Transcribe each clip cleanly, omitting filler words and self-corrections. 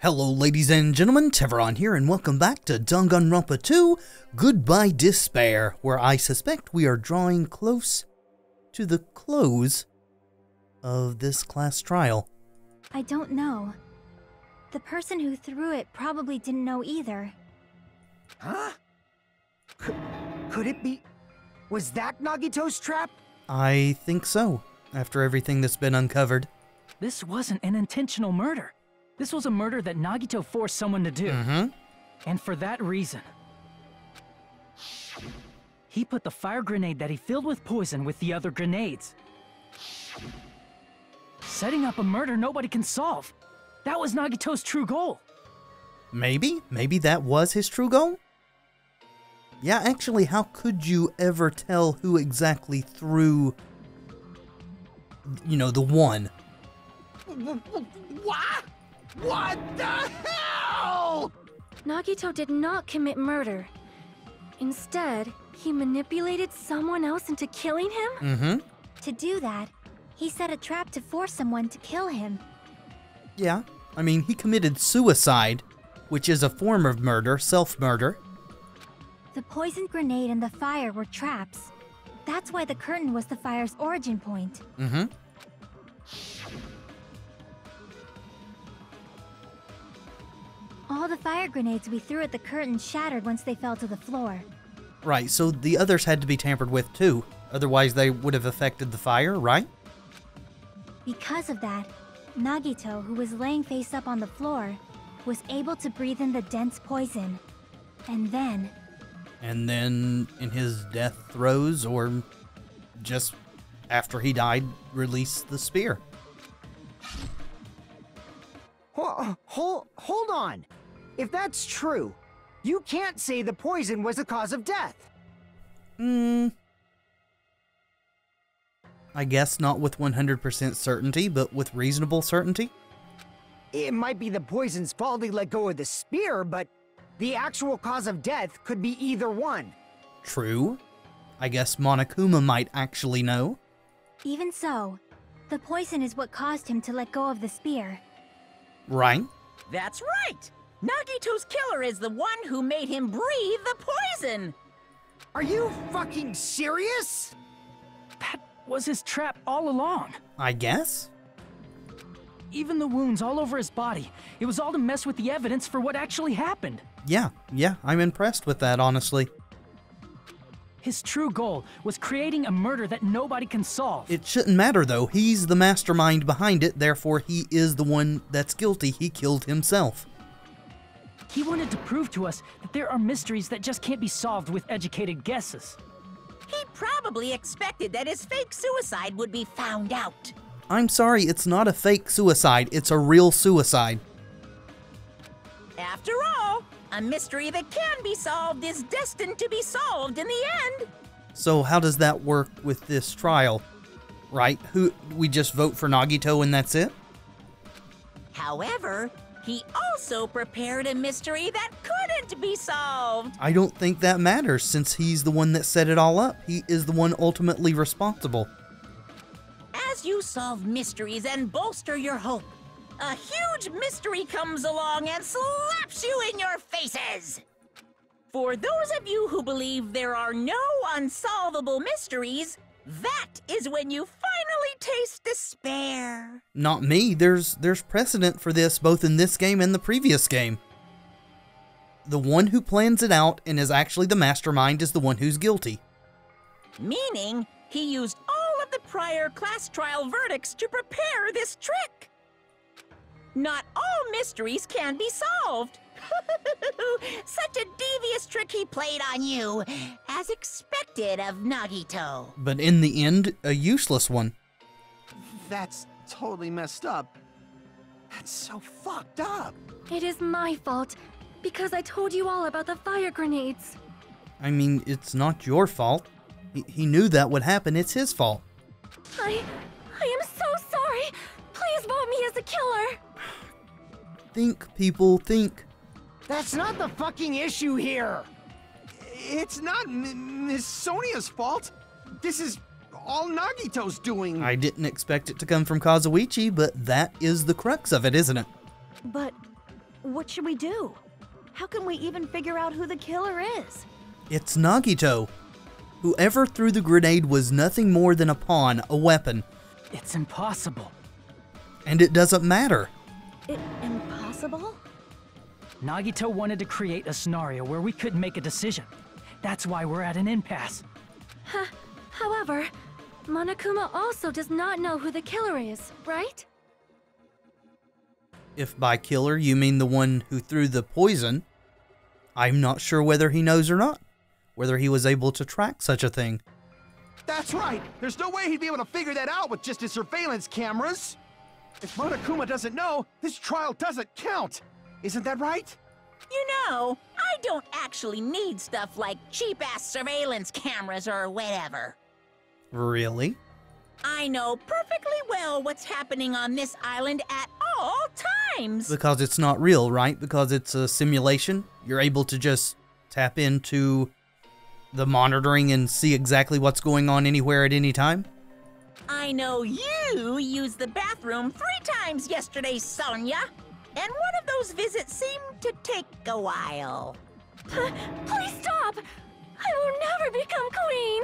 Hello ladies and gentlemen, Tevaron here, and welcome back to Danganronpa 2, Goodbye Despair, where I suspect we are drawing close to the close of this class trial. I don't know. The person who threw it probably didn't know either. Huh? Could it be... Was that Nagito's trap? I think so, after everything that's been uncovered. This wasn't an intentional murder. This was a murder that Nagito forced someone to do. And for that reason, he put the fire grenade that he filled with poison with the other grenades. Setting up a murder nobody can solve. That was Nagito's true goal. Maybe that was his true goal? Yeah, actually, how could you ever tell who exactly threw, the one? What? What the hell? Nagito did not commit murder. Instead, he manipulated someone else into killing him? To do that, he set a trap to force someone to kill him. Yeah, I mean, he committed suicide, which is a form of murder, self-murder. The poison grenade and the fire were traps. That's why the curtain was the fire's origin point. All the fire grenades we threw at the curtain shattered once they fell to the floor. Right, so the others had to be tampered with too. Otherwise they would have affected the fire, right? Because of that, Nagito, who was laying face up on the floor, was able to breathe in the dense poison. And then in his death throes, or just after he died, release the spear. Hold on. If that's true, you can't say the poison was the cause of death. I guess not with 100% certainty, but with reasonable certainty. It might be the poison's fault he let go of the spear, but the actual cause of death could be either one. True. I guess Monokuma might actually know. Even so, the poison is what caused him to let go of the spear. Right. That's right! Nagito's killer is the one who made him breathe the poison! Are you fucking serious? That was his trap all along. I guess. Even the wounds all over his body. It was all to mess with the evidence for what actually happened. Yeah, I'm impressed with that, honestly. His true goal was creating a murder that nobody can solve. It shouldn't matter, though. He's the mastermind behind it, therefore he is the one that's guilty. He killed himself. He wanted to prove to us that there are mysteries that just can't be solved with educated guesses. He probably expected that his fake suicide would be found out. I'm sorry, it's not a fake suicide. It's a real suicide. After all, a mystery that can be solved is destined to be solved in the end. So how does that work with this trial? Right? We just vote for Nagito and that's it? However, he also prepared a mystery that couldn't be solved. I don't think that matters since he's the one that set it all up. He is the one ultimately responsible. As you solve mysteries and bolster your hope, a huge mystery comes along and slaps you in your faces! For those of you who believe there are no unsolvable mysteries, that is when you finally taste despair. Not me. There's precedent for this both in this game and the previous game. The one who plans it out and is actually the mastermind is the one who's guilty. Meaning, he used all of the prior class trial verdicts to prepare this trick. Not all mysteries can be solved. Such a devious trick he played on you, as expected of Nagito. But in the end, a useless one. That's totally messed up. That's so fucked up. It is my fault, because I told you all about the fire grenades. I mean, it's not your fault. He knew that would happen. It's his fault. I am so sorry. Please vote me as a killer. Think, people, think. That's not the fucking issue here. It's not Miss Sonia's fault. This is all Nagito's doing. I didn't expect it to come from Kazuichi, but that is the crux of it, isn't it? But What should we do? How can we even figure out who the killer is? It's Nagito. Whoever threw the grenade was nothing more than a pawn, a weapon. It's impossible. And it doesn't matter. Impossible? Nagito wanted to create a scenario where we couldn't make a decision. That's why we're at an impasse. However, Monokuma also does not know who the killer is, right? If by killer you mean the one who threw the poison, I'm not sure whether he knows or not. Whether he was able to track such a thing. That's right! There's no way he'd be able to figure that out with just his surveillance cameras! If Monokuma doesn't know, this trial doesn't count! Isn't that right? You know, I don't actually need stuff like cheap-ass surveillance cameras or whatever. Really? I know perfectly well what's happening on this island at all times. Because it's not real, right? Because it's a simulation? You're able to just tap into the monitoring and see exactly what's going on anywhere at any time? I know you used the bathroom 3 times yesterday, Sonia. And one of those visits seemed to take a while. Please stop! I will never become queen!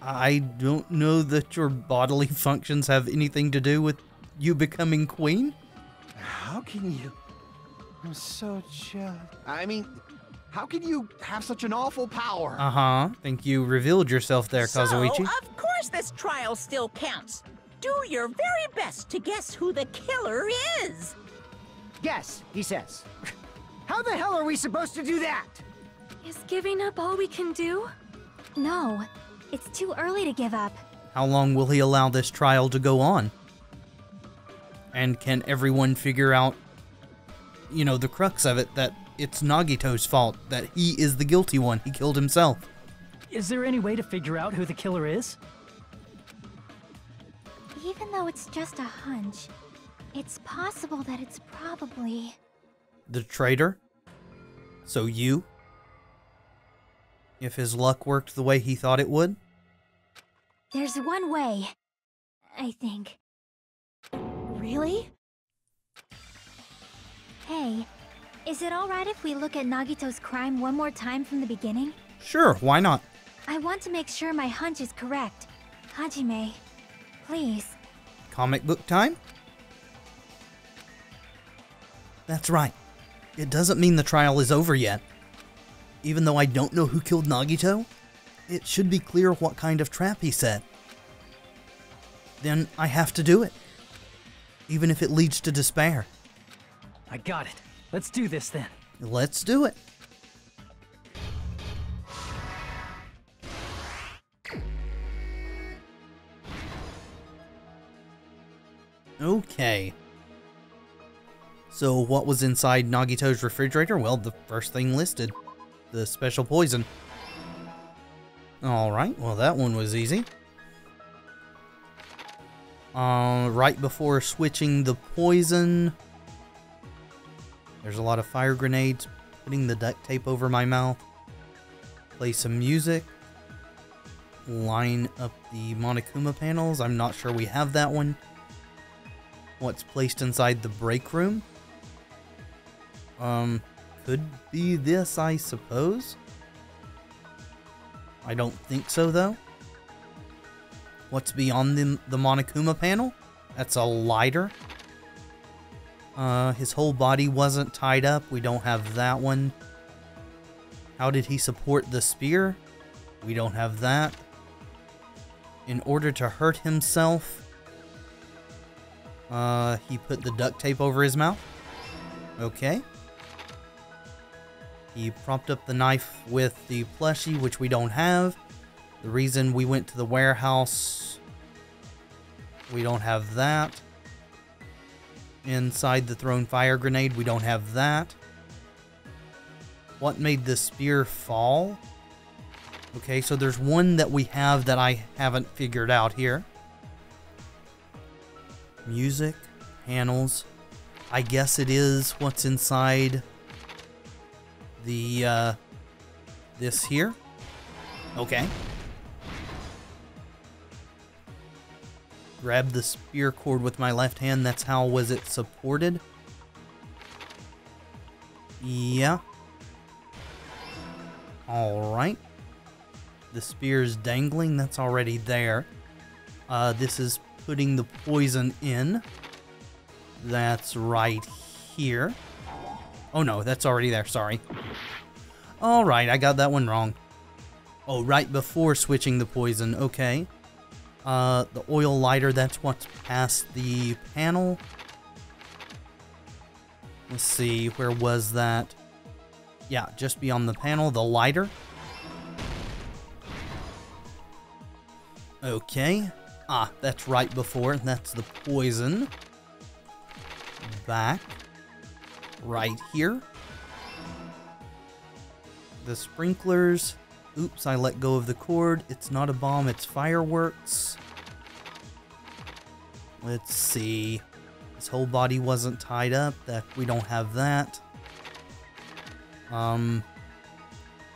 I don't know that your bodily functions have anything to do with you becoming queen. How can you... I'm so jealous. I mean, how can you have such an awful power? I think you revealed yourself there, Kazuichi. So, of course this trial still counts. Do your very best to guess who the killer is. Yes, he says. How the hell are we supposed to do that? Is giving up all we can do? No, it's too early to give up. How long will he allow this trial to go on? And can everyone figure out, you know, the crux of it, that it's Nagito's fault, that he is the guilty one, he killed himself? Is there any way to figure out who the killer is? Even though it's just a hunch, it's possible that it's probably... The traitor? So you? If his luck worked the way he thought it would? There's one way, I think. Really? Hey, is it alright if we look at Nagito's crime one more time from the beginning? Sure, why not? I want to make sure my hunch is correct. Hajime, please. Comic book time? That's right. It doesn't mean the trial is over yet. Even though I don't know who killed Nagito, it should be clear what kind of trap he set. Then I have to do it. Even if it leads to despair. I got it. Let's do this then. Let's do it. Okay. So what was inside Nagito's refrigerator? Well, the first thing listed. The special poison. Alright, well that one was easy. Right before switching the poison, there's a lot of fire grenades. Putting the duct tape over my mouth. Play some music. Line up the Monokuma panels. I'm not sure we have that one. What's placed inside the break room? Could be this, I suppose. I don't think so, though. What's beyond the Monokuma panel? That's a lighter. His whole body wasn't tied up. We don't have that one. How did he support the spear? We don't have that. In order to hurt himself, he put the duct tape over his mouth. Okay. He propped up the knife with the plushie, which we don't have. The reason we went to the warehouse, we don't have that. Inside the thrown fire grenade, we don't have that. What made the spear fall? Okay, so there's one that we have that I haven't figured out here. Music, panels. I guess it is what's inside the, this here. Okay. Grab the spear cord with my left hand. That's how was it supported. Yeah. Alright. The spear's dangling. That's already there. This is putting the poison in. That's right here. Oh no, that's already there. Sorry. Alright, I got that one wrong. Oh, right before switching the poison. Okay. The oil lighter, that's what's past the panel. Let's see, where was that? Yeah, just beyond the panel, the lighter. Okay. Ah, that's right before. That's the poison. Back. Right here. The sprinklers. Oops, I let go of the cord. It's not a bomb, it's fireworks. Let's see. His whole body wasn't tied up. That we don't have that.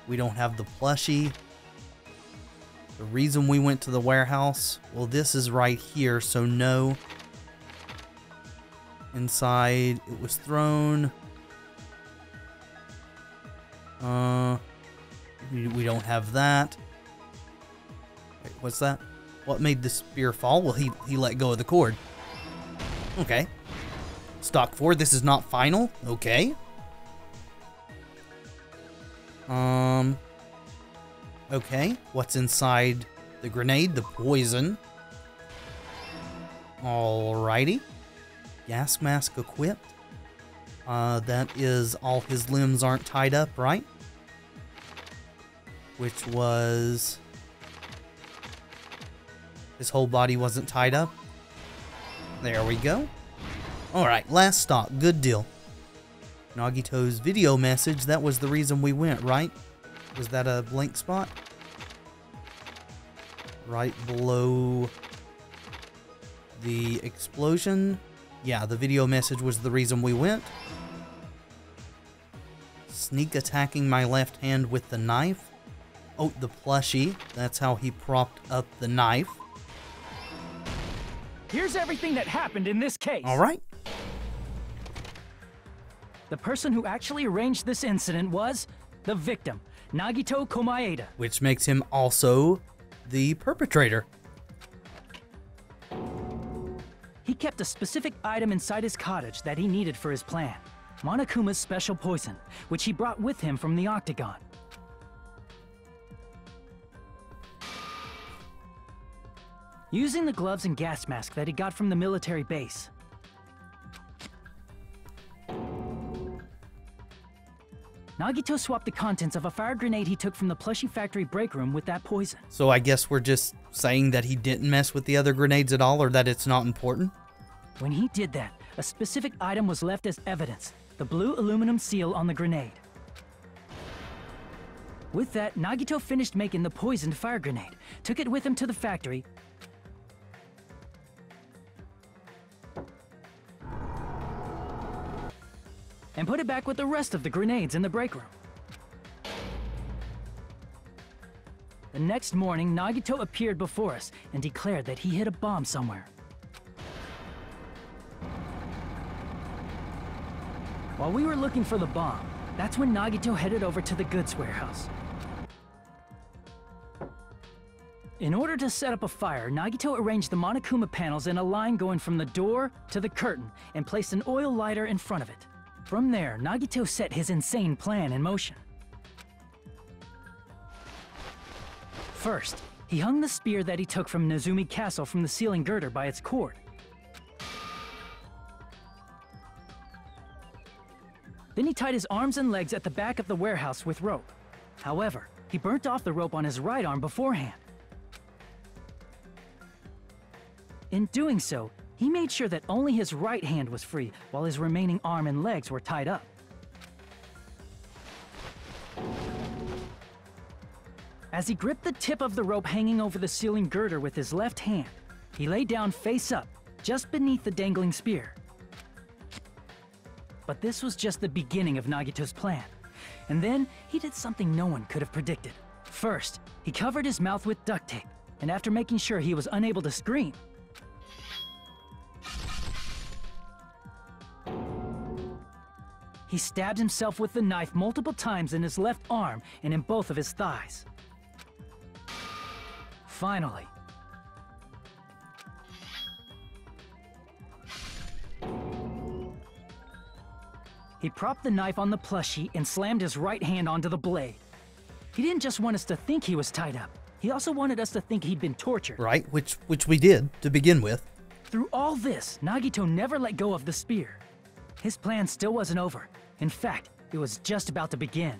We don't have the plushie. The reason we went to the warehouse, well, this is right here, so no. Inside, it was thrown. We don't have that. Wait, what's that? What made the spear fall? Well, he let go of the cord. Okay. Stock 4, this is not final. Okay. Okay, what's inside the grenade? The poison. Alrighty. Gas mask equipped. That is all his limbs aren't tied up, right? Which was... his whole body wasn't tied up. There we go. Alright, last stop. Good deal. Nagito's video message, that was the reason we went, right? Was that a blank spot? Right below the explosion. Yeah, the video message was the reason we went. Sneak attacking my left hand with the knife. Oh, the plushie. That's how he propped up the knife. Here's everything that happened in this case. All right. The person who actually arranged this incident was the victim, Nagito Komaeda. Which makes him also the perpetrator. He kept a specific item inside his cottage that he needed for his plan. Monokuma's special poison, which he brought with him from the Octagon. Using the gloves and gas mask that he got from the military base, Nagito swapped the contents of a fire grenade he took from the plushie factory break room with that poison. So I guess we're just saying that he didn't mess with the other grenades at all, or that it's not important? When he did that, a specific item was left as evidence, the blue aluminum seal on the grenade. With that, Nagito finished making the poisoned fire grenade, took it with him to the factory, and put it back with the rest of the grenades in the break room. The next morning, Nagito appeared before us and declared that he hid a bomb somewhere. While we were looking for the bomb, that's when Nagito headed over to the goods warehouse. In order to set up a fire, Nagito arranged the Monokuma panels in a line going from the door to the curtain and placed an oil lighter in front of it. From there, Nagito set his insane plan in motion. First, he hung the spear that he took from Nezumi Castle from the ceiling girder by its cord. Then he tied his arms and legs at the back of the warehouse with rope. However, he burnt off the rope on his right arm beforehand. In doing so, he made sure that only his right hand was free, while his remaining arm and legs were tied up. As he gripped the tip of the rope hanging over the ceiling girder with his left hand, he lay down face up, just beneath the dangling spear. But this was just the beginning of Nagito's plan. And then, he did something no one could have predicted. First, he covered his mouth with duct tape, and after making sure he was unable to scream, he He stabbed himself with the knife multiple times in his left arm and in both of his thighs. Finally, he propped the knife on the plushie and slammed his right hand onto the blade. He didn't just want us to think he was tied up. He also wanted us to think he'd been tortured. Right, which we did to begin with. Through all this, Nagito never let go of the spear. His plan still wasn't over. In fact, it was just about to begin.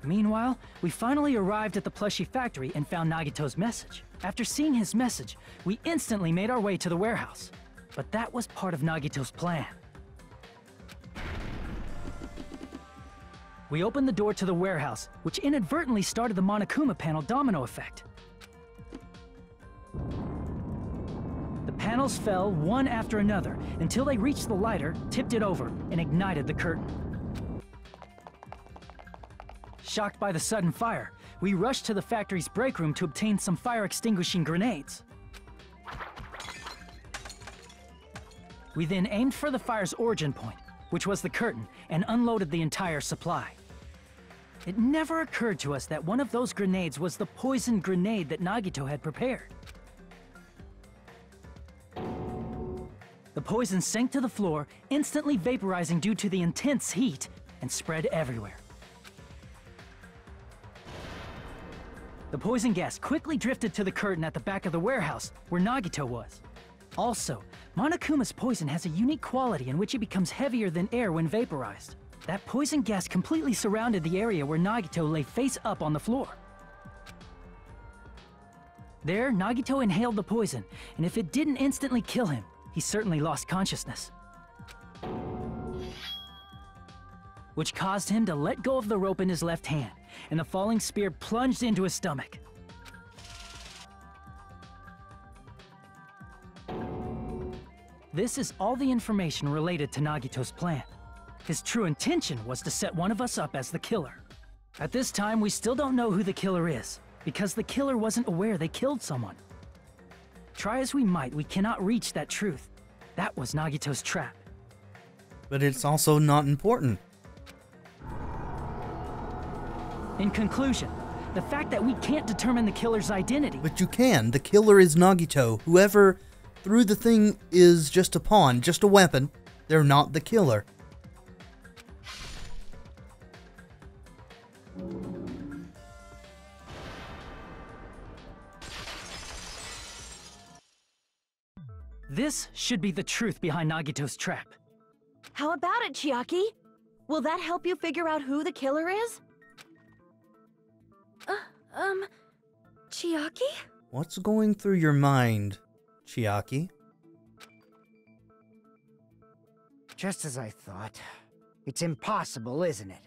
Meanwhile, we finally arrived at the plushie factory and found Nagito's message. After seeing his message, we instantly made our way to the warehouse. But that was part of Nagito's plan. We opened the door to the warehouse, which inadvertently started the Monokuma panel domino effect. The panels fell one after another until they reached the lighter, tipped it over, and ignited the curtain. Shocked by the sudden fire, we rushed to the factory's break room to obtain some fire-extinguishing grenades. We then aimed for the fire's origin point, which was the curtain, and unloaded the entire supply. It never occurred to us that one of those grenades was the poison grenade that Nagito had prepared. The poison sank to the floor, instantly vaporizing due to the intense heat, and spread everywhere. The poison gas quickly drifted to the curtain at the back of the warehouse, where Nagito was. Also, Monokuma's poison has a unique quality in which it becomes heavier than air when vaporized. That poison gas completely surrounded the area where Nagito lay face up on the floor. There, Nagito inhaled the poison, and if it didn't instantly kill him, he certainly lost consciousness. Which caused him to let go of the rope in his left hand, and the falling spear plunged into his stomach. This is all the information related to Nagito's plan. His true intention was to set one of us up as the killer. At this time, we still don't know who the killer is, because the killer wasn't aware they killed someone. Try as we might, we cannot reach that truth. That was Nagito's trap. But it's also not important. In conclusion, the fact that we can't determine the killer's identity... But you can. The killer is Nagito. Whoever threw the thing is just a pawn, just a weapon. They're not the killer. This should be the truth behind Nagito's trap. How about it, Chiaki? Will that help you figure out who the killer is? Chiaki? What's going through your mind, Chiaki? Just as I thought. It's impossible, isn't it?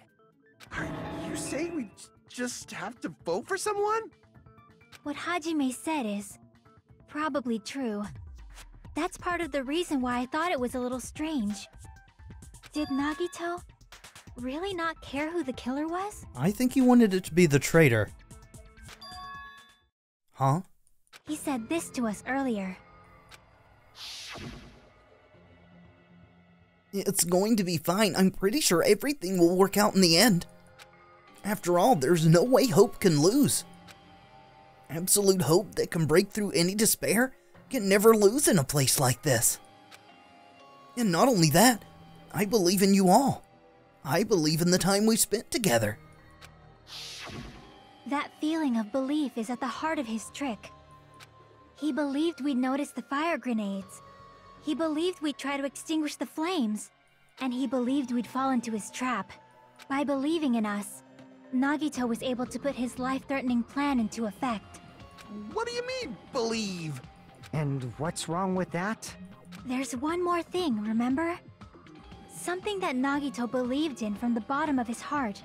Are you saying we just have to vote for someone? What Hajime said is probably true. That's part of the reason why I thought it was a little strange. Did Nagito really not care who the killer was? I think he wanted it to be the traitor. Huh? He said this to us earlier. It's going to be fine. I'm pretty sure everything will work out in the end. After all, there's no way hope can lose. Absolute hope that can break through any despair can never lose in a place like this. And not only that, I believe in you all. I believe in the time we spent together. That feeling of belief is at the heart of his trick. He believed we'd notice the fire grenades. He believed we'd try to extinguish the flames. And he believed we'd fall into his trap. By believing in us, Nagito was able to put his life-threatening plan into effect. What do you mean, believe? And what's wrong with that? There's one more thing, remember? Something that Nagito believed in from the bottom of his heart.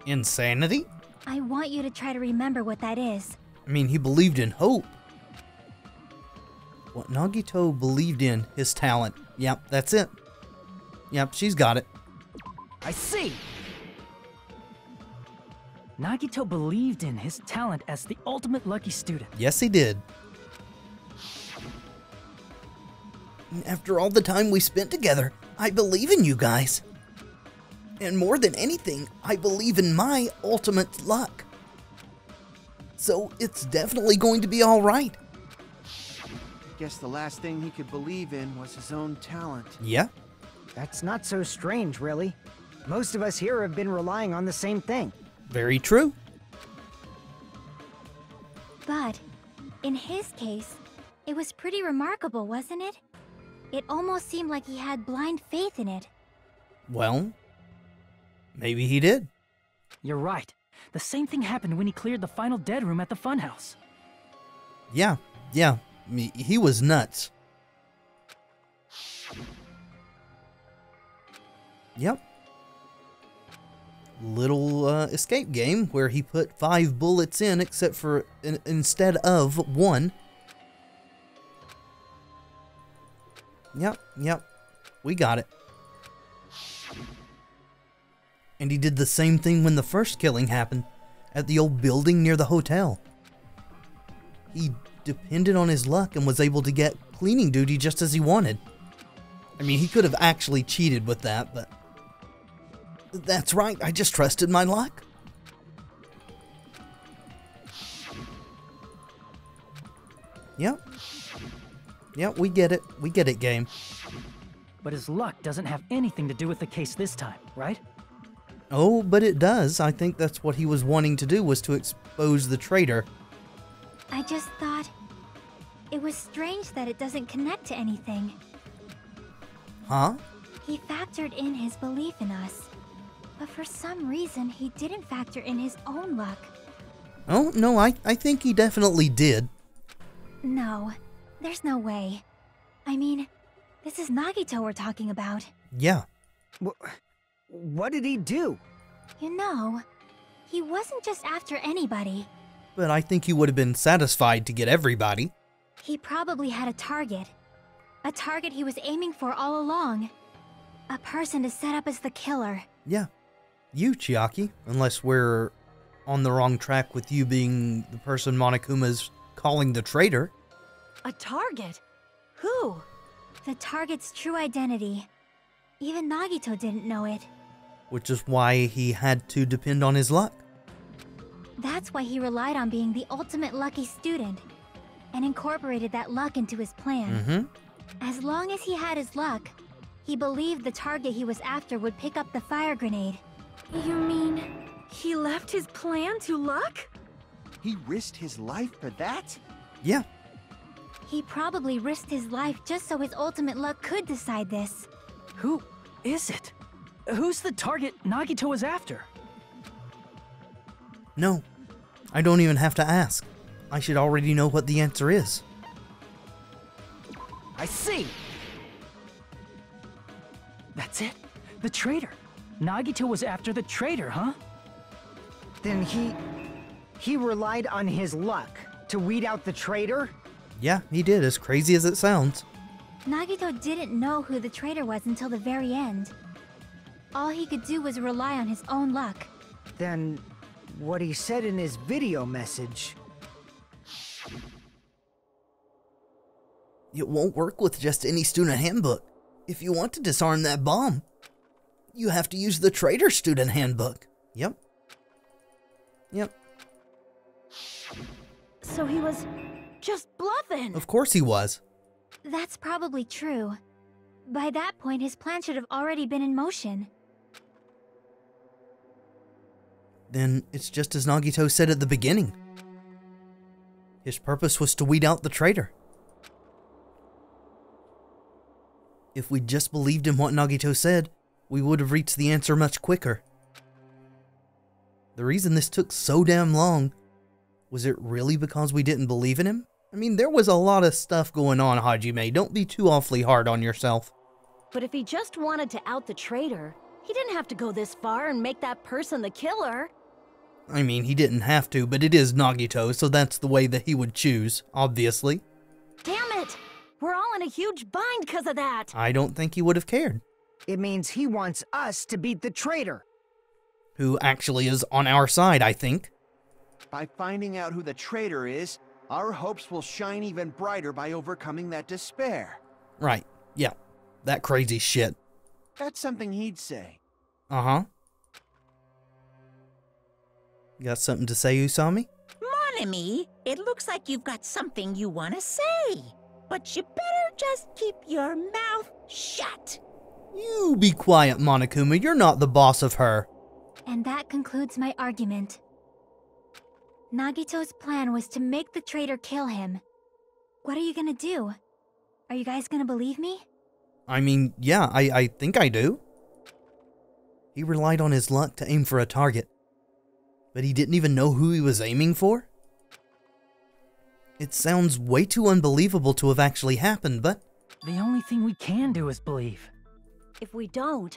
Insanity? I want you to try to remember what that is. I mean, he believed in hope. What Nagito believed in, his talent. Yep, that's it. Yep, she's got it. I see! Nagito believed in his talent as the ultimate lucky student. Yes, he did. After all the time we spent together, I believe in you guys. And more than anything, I believe in my ultimate luck. So it's definitely going to be all right. Guess the last thing he could believe in was his own talent. Yeah. That's not so strange, really. Most of us here have been relying on the same thing. Very true. But, in his case, it was pretty remarkable, wasn't it? It almost seemed like he had blind faith in it. Well, maybe he did. You're right. The same thing happened when he cleared the final dead room at the funhouse. Yeah. He was nuts. Yep. Little escape game where he put 5 bullets in except for instead of 1. Yep. We got it. And he did the same thing when the first killing happened at the old building near the hotel. He depended on his luck and was able to get cleaning duty just as he wanted. I mean, he could have actually cheated with that, but that's right, I just trusted my luck. Yep, we get it, game. But his luck doesn't have anything to do with the case this time, right? Oh, but it does. I think that's what he was wanting to do, was to expose the traitor. I just thought it was strange that it doesn't connect to anything. Huh? He factored in his belief in us, but for some reason he didn't factor in his own luck. Oh, no, I think he definitely did. No, there's no way. I mean, this is Nagito we're talking about. Yeah. What did he do? You know, he wasn't just after anybody. But I think he would have been satisfied to get everybody. He probably had a target. A target he was aiming for all along. A person to set up as the killer. Yeah. You, Chiaki. Unless we're on the wrong track with you being the person Monokuma's calling the traitor. A target? Who? The target's true identity. Even Nagito didn't know it. Which is why he had to depend on his luck. That's why he relied on being the ultimate lucky student, and incorporated that luck into his plan. As long as he had his luck, he believed the target he was after would pick up the fire grenade. You mean he left his plan to luck? He risked his life for that? Yeah. He probably risked his life just so his ultimate luck could decide this. Who is it? Who's the target Nagito was after? No, I don't even have to ask. I should already know what the answer is. I see. That's it. The traitor. Nagito was after the traitor, huh? Then he relied on his luck to weed out the traitor? Yeah, he did, as crazy as it sounds. Nagito didn't know who the traitor was until the very end. All he could do was rely on his own luck. Then what he said in his video message... It won't work with just any student handbook. If you want to disarm that bomb, you have to use the traitor student handbook. Yep. So he was just bluffing. Of course he was. That's probably true. By that point, his plan should have already been in motion. Then it's just as Nagito said at the beginning. His purpose was to weed out the traitor. If we just believed in what Nagito said, we would have reached the answer much quicker. The reason this took so damn long, was it really because we didn't believe in him? I mean, there was a lot of stuff going on, Hajime. Don't be too awfully hard on yourself. But if he just wanted to out the traitor, he didn't have to go this far and make that person the killer. I mean, he didn't have to, but it is Nagito, so that's the way that he would choose, obviously. Damn it! We're all in a huge bind because of that! I don't think he would have cared. It means he wants us to beat the traitor. Who actually is on our side, I think. By finding out who the traitor is, our hopes will shine even brighter by overcoming that despair. Right. Yeah, that crazy shit. That's something he'd say. Uh-huh. You got something to say, Usami? Mon ami, it looks like you've got something you want to say. But you better just keep your mouth shut. You be quiet, Monokuma. You're not the boss of her. And that concludes my argument. Nagito's plan was to make the traitor kill him. What are you gonna do? Are you guys gonna believe me? I mean, yeah, I think I do. He relied on his luck to aim for a target. But he didn't even know who he was aiming for? It sounds way too unbelievable to have actually happened, but... The only thing we can do is believe. If we don't,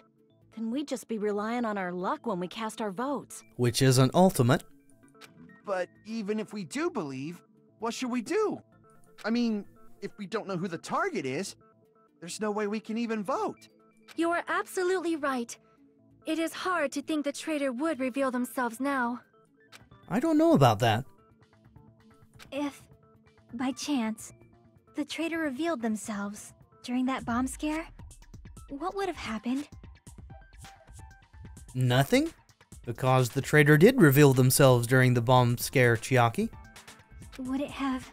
then we'd just be relying on our luck when we cast our votes. Which isn't ultimate. But even if we do believe, what should we do? I mean, if we don't know who the target is, there's no way we can even vote. You're absolutely right. It is hard to think the traitor would reveal themselves now. I don't know about that. If, by chance, the traitor revealed themselves during that bomb scare, what would have happened? Nothing? Because the traitor did reveal themselves during the bomb scare, Chiaki. Would it have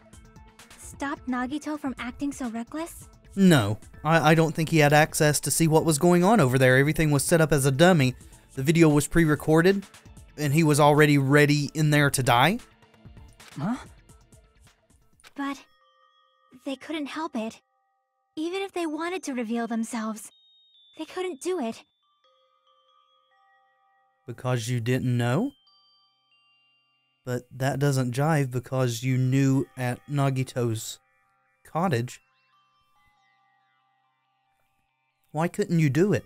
stopped Nagito from acting so reckless? No, I don't think he had access to see what was going on over there. Everything was set up as a dummy. The video was pre-recorded, and he was already ready in there to die. Huh? But they couldn't help it. Even if they wanted to reveal themselves, they couldn't do it. Because you didn't know? But that doesn't jive because you knew at Nagito's cottage. Why couldn't you do it?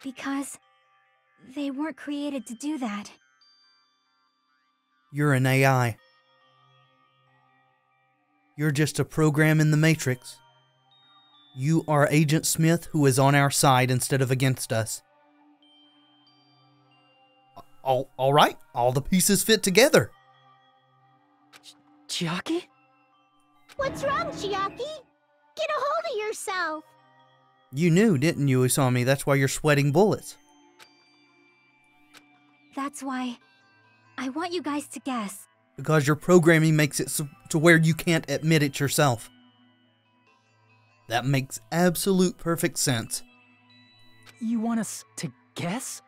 Because they weren't created to do that. You're an AI. You're just a program in the Matrix. You are Agent Smith who is on our side instead of against us. All right, all the pieces fit together. Chiaki? What's wrong, Chiaki? Get a hold of yourself! You knew, didn't you, Usami? That's why you're sweating bullets. That's why I want you guys to guess. Because your programming makes it so to where you can't admit it yourself. That makes absolute perfect sense. You want us to guess?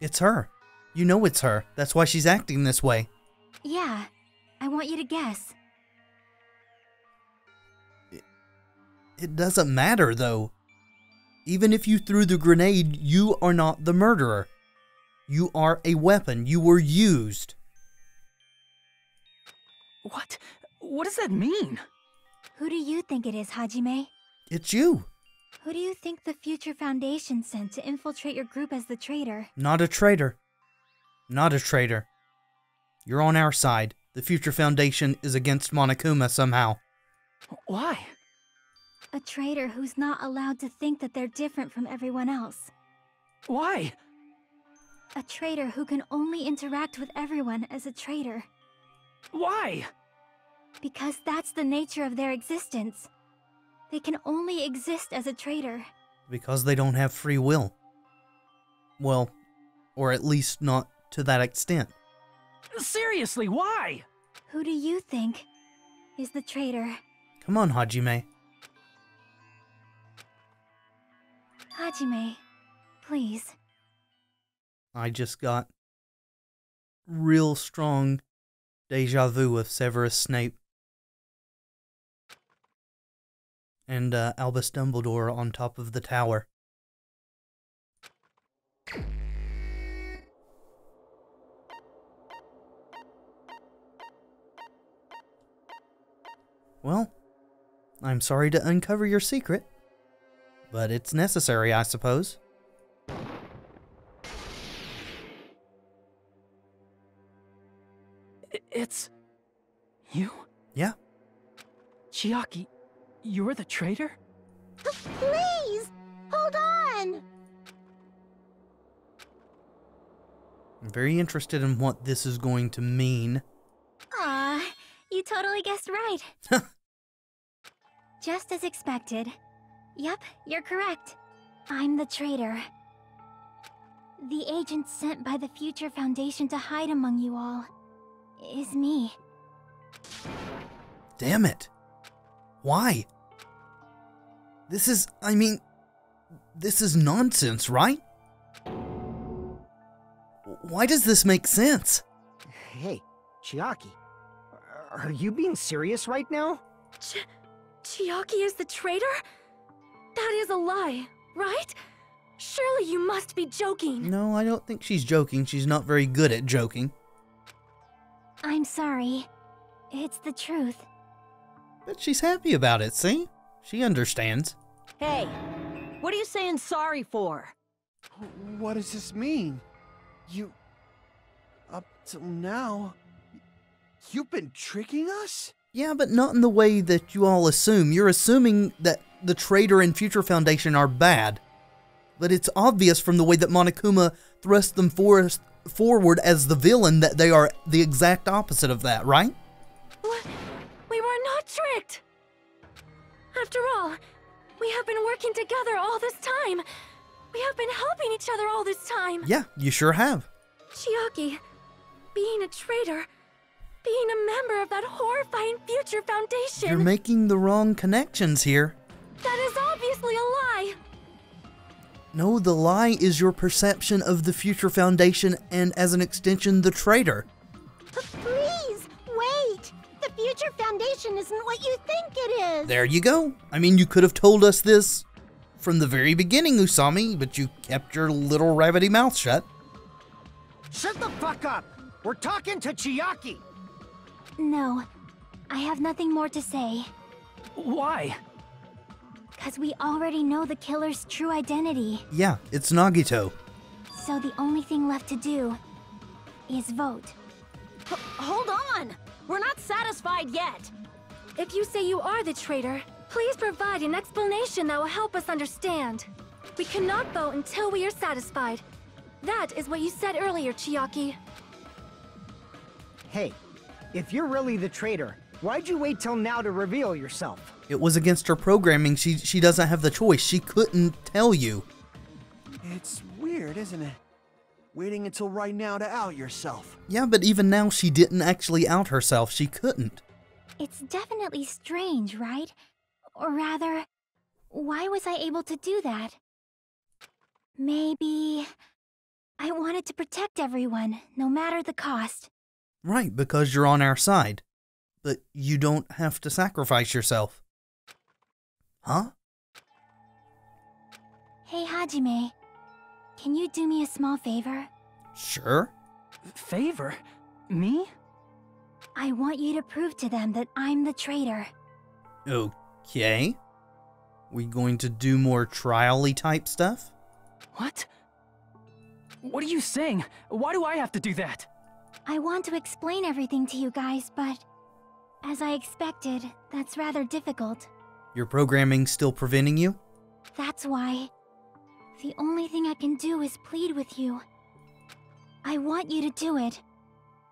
It's her. You know it's her. That's why she's acting this way. Yeah, I want you to guess. It doesn't matter, though. Even if you threw the grenade, you are not the murderer. You are a weapon. You were used. What? What does that mean? Who do you think it is, Hajime? It's you. Who do you think the Future Foundation sent to infiltrate your group as the traitor? Not a traitor. Not a traitor. You're on our side. The Future Foundation is against Monokuma somehow. Why? A traitor who's not allowed to think that they're different from everyone else. Why? A traitor who can only interact with everyone as a traitor. Why? Because that's the nature of their existence. They can only exist as a traitor. Because they don't have free will. Well, or at least not to that extent. Seriously, why? Who do you think is the traitor? Come on, Hajime. Hajime, please. I just got real strong deja vu of Severus Snape and Albus Dumbledore on top of the tower. Well, I'm sorry to uncover your secret, but it's necessary, I suppose. It's... you? Yeah. Chiaki, you're the traitor? Please! Hold on! I'm very interested in what this is going to mean. You totally guessed right. Just as expected, Yep, you're correct. I'm the traitor. The agent sent by the Future Foundation to hide among you all is me. Damn it. Why? This is nonsense, right? Why does this make sense? Hey, Chiaki, are you being serious right now? Chiaki is the traitor? That is a lie, right? Surely you must be joking. No, I don't think she's joking. She's not very good at joking. I'm sorry. It's the truth. But she's happy about it, see? She understands. Hey, what are you saying sorry for? What does this mean? Up till now, you've been tricking us? Yeah, but not in the way that you all assume. You're assuming that the traitor and Future Foundation are bad. But it's obvious from the way that Monokuma thrust them forward as the villain that they are the exact opposite of that, right? What? We were not tricked! After all, we have been working together all this time. We have been helping each other all this time. Yeah, you sure have. Chiaki, being a traitor, being a member of that horrifying Future Foundation. You're making the wrong connections here. That is obviously a lie. No, the lie is your perception of the Future Foundation and, as an extension, the traitor. Please, wait! The Future Foundation isn't what you think it is! There you go. I mean, you could have told us this from the very beginning, Usami, but you kept your little rabbity mouth shut. Shut the fuck up! We're talking to Chiaki! No, I have nothing more to say. Why? Because we already know the killer's true identity. Yeah, it's Nagito. So the only thing left to do is vote. Hold on! We're not satisfied yet! If you say you are the traitor, please provide an explanation that will help us understand. We cannot vote until we are satisfied. That is what you said earlier, Chiaki. Hey, if you're really the traitor, why'd you wait till now to reveal yourself? It was against her programming. She doesn't have the choice. She couldn't tell you. It's weird, isn't it? Waiting until right now to out yourself. Yeah, but even now she didn't actually out herself. She couldn't. It's definitely strange, right? Or rather, why was I able to do that? Maybe I wanted to protect everyone, no matter the cost. Right, because you're on our side. But you don't have to sacrifice yourself. Huh? Hey, Hajime. Can you do me a small favor? Sure. Favor? Me? I want you to prove to them that I'm the traitor. Okay. We going to do more trial-y type stuff? What? What are you saying? Why do I have to do that? I want to explain everything to you guys, but as I expected, that's rather difficult. Your programming's still preventing you? That's why. The only thing I can do is plead with you. I want you to do it.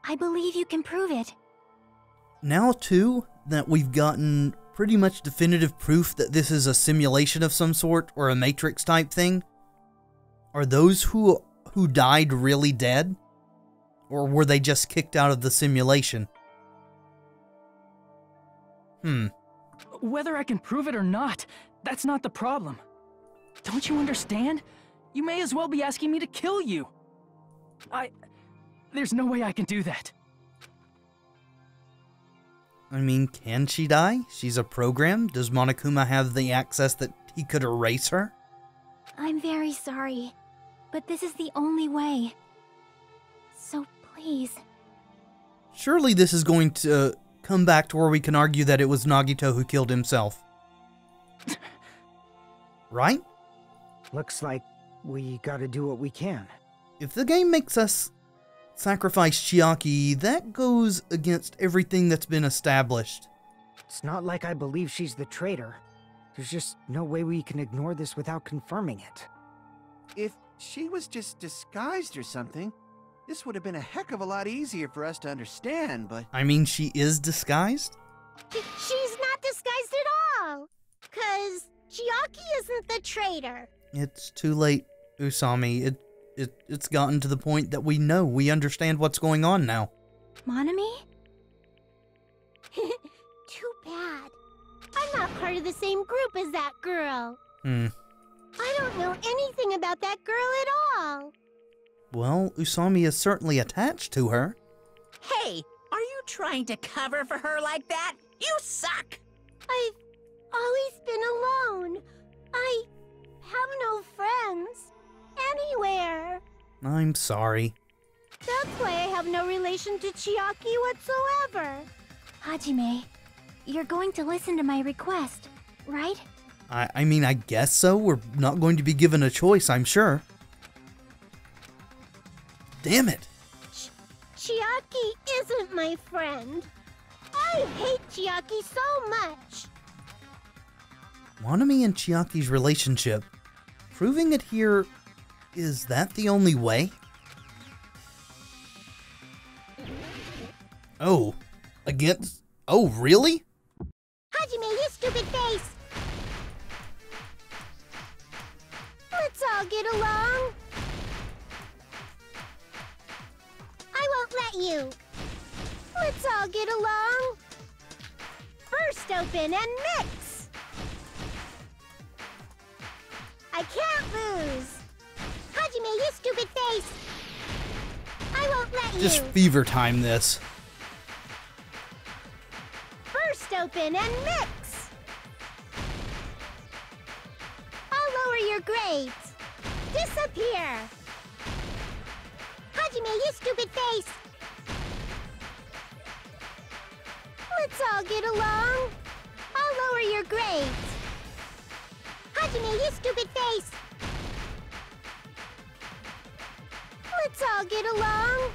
I believe you can prove it. Now, too, that we've gotten pretty much definitive proof that this is a simulation of some sort, or a Matrix type thing, are those who died really dead? Or were they just kicked out of the simulation? Whether I can prove it or not, that's not the problem. Don't you understand? You may as well be asking me to kill you. There's no way I can do that. I mean, can she die? She's a program? Does Monokuma have the access that he could erase her? I'm very sorry, but this is the only way. So please. Surely this is going to come back to where we can argue that it was Nagito who killed himself. Right? Looks like we gotta do what we can. If the game makes us sacrifice Chiaki, that goes against everything that's been established. It's not like I believe she's the traitor. There's just no way we can ignore this without confirming it. If she was just disguised or something, this would have been a heck of a lot easier for us to understand, but... I mean, she is disguised? She's not disguised at all! 'Cause Chiaki isn't the traitor. It's too late, Usami. It's gotten to the point that we understand what's going on now. Monami? Too bad. I'm not part of the same group as that girl. I don't know anything about that girl at all. Well, Usami is certainly attached to her. Hey, are you trying to cover for her like that? You suck! I've always been alone. I have no friends. Anywhere. I'm sorry. That's why I have no relation to Chiaki whatsoever. Hajime, you're going to listen to my request, right? I mean, I guess so. We're not going to be given a choice, I'm sure. Damn it! Chiaki isn't my friend. I hate Chiaki so much. Monami and Chiaki's relationship. Proving it here, is that the only way? Oh, against... Oh, really? Hajime, you stupid face! Let's all get along. I won't let you. Let's all get along. First open and mix. I can't lose. Hajime, you stupid face. I won't let you. Just fever time this. First open and mix. I'll lower your grades. Disappear. Hajime, you stupid face. Let's all get along. I'll lower your grades. Hajime, you stupid face. Let's all get along.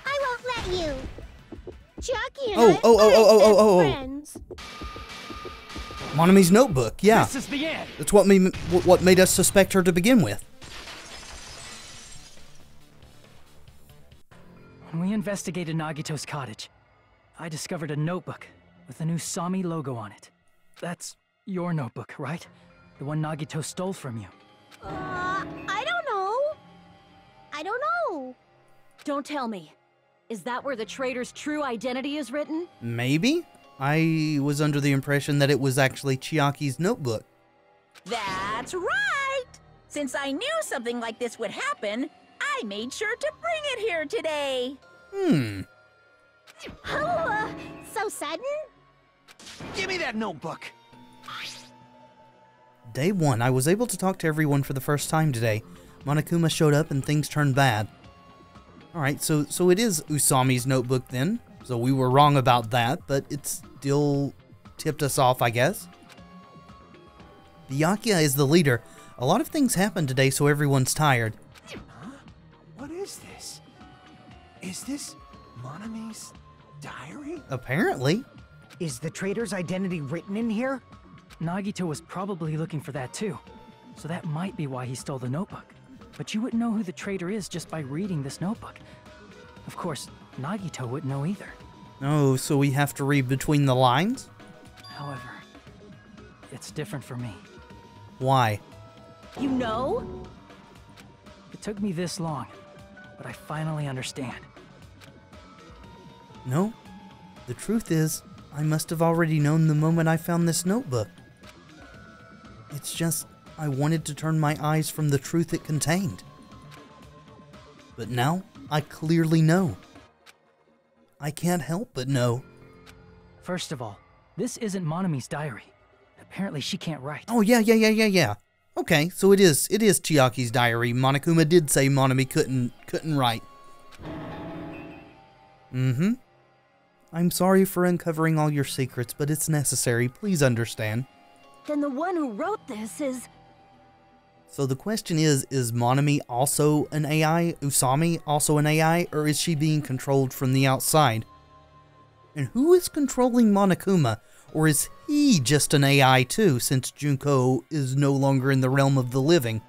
I won't let you. Chiaki and I are friends. Monami's notebook, yeah. This is the end. That's what made us suspect her to begin with. When we investigated Nagito's cottage, I discovered a notebook with a new Sami logo on it. That's your notebook, right? The one Nagito stole from you. I don't know. I don't know. Don't tell me. Is that where the traitor's true identity is written? Maybe? I was under the impression that it was actually Chiaki's notebook. That's right! Since I knew something like this would happen, I made sure to bring it here today. Oh, so sudden? Give me that notebook. Day 1, I was able to talk to everyone for the first time today. Monokuma showed up and things turned bad. Alright, so it is Usami's notebook then. So we were wrong about that, but it still tipped us off, I guess. Byakuya is the leader. A lot of things happened today, so everyone's tired. Huh? What is this? Is this Monami's diary? Apparently. Is the traitor's identity written in here? Nagito was probably looking for that too. So that might be why he stole the notebook. But you wouldn't know who the traitor is just by reading this notebook. Of course, Nagito wouldn't know either. Oh, so we have to read between the lines? However, it's different for me. Why? You know? It took me this long, but I finally understand. No. The truth is, I must have already known the moment I found this notebook. It's just, I wanted to turn my eyes from the truth it contained. But now, I clearly know. I can't help but know. First of all, this isn't Monami's diary. Apparently she can't write. Oh, yeah. Okay, so it is Chiaki's diary. Monokuma did say Monami couldn't write. I'm sorry for uncovering all your secrets, but it's necessary. Please understand. Then the one who wrote this is... So the question is Monami also an AI? Usami also an AI? Or is she being controlled from the outside? And who is controlling Monokuma? Or is he just an AI too, since Junko is no longer in the realm of the living?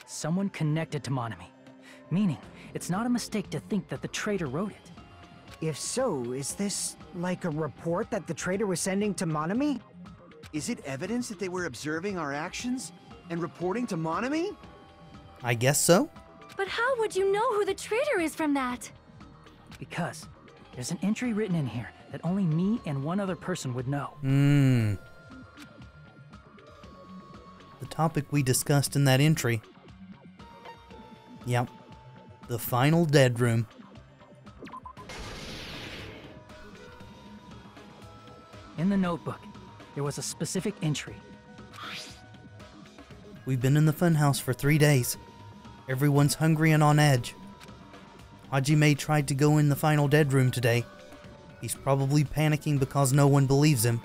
Someone connected to Monami. Meaning, it's not a mistake to think that the traitor wrote it. If so, is this like a report that the traitor was sending to Monami? Is it evidence that they were observing our actions and reporting to Monami? I guess so. But how would you know who the traitor is from that? Because there's an entry written in here that only me and one other person would know. The topic we discussed in that entry. Yep. The final dead room. In the notebook, there was a specific entry. We've been in the funhouse for 3 days. Everyone's hungry and on edge. Hajime tried to go in the final dead room today. He's probably panicking because no one believes him.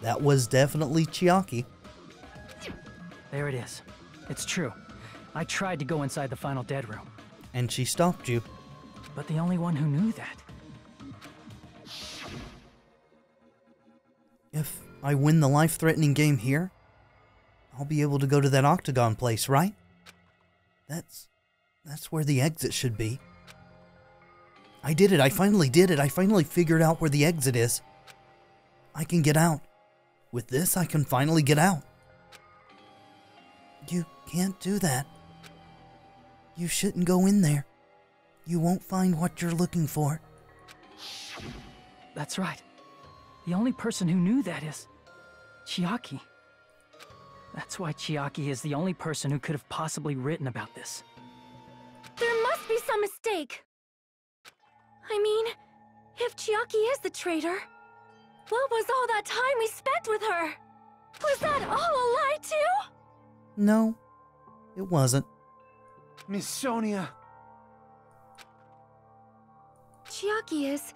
That was definitely Chiaki. There it is. It's true. I tried to go inside the final dead room. And she stopped you. But the only one who knew that. If I win the life-threatening game here, I'll be able to go to that octagon place, right? That's where the exit should be. I did it. I finally did it. I finally figured out where the exit is. I can get out. With this, I can finally get out. You can't do that. You shouldn't go in there. You won't find what you're looking for. That's right. The only person who knew that is Chiaki. That's why Chiaki is the only person who could have possibly written about this. There must be some mistake. I mean, if Chiaki is the traitor, what was all that time we spent with her? Was that all a lie too? No, it wasn't. Miss Sonia. Chiaki is...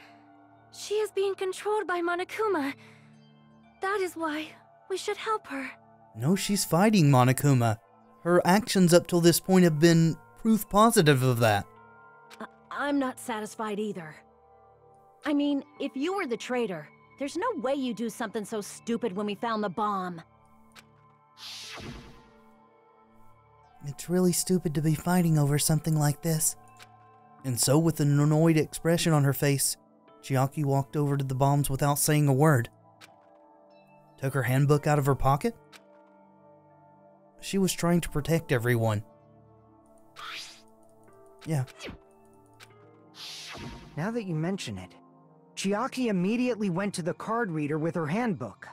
She is being controlled by Monokuma. That is why we should help her. No, she's fighting Monokuma. Her actions up till this point have been proof positive of that. I'm not satisfied either. I mean, if you were the traitor, there's no way you'd do something so stupid when we found the bomb. It's really stupid to be fighting over something like this. And so, with an annoyed expression on her face, Chiaki walked over to the bombs without saying a word. Took her handbook out of her pocket. She was trying to protect everyone. Yeah. Now that you mention it, Chiaki immediately went to the card reader with her handbook.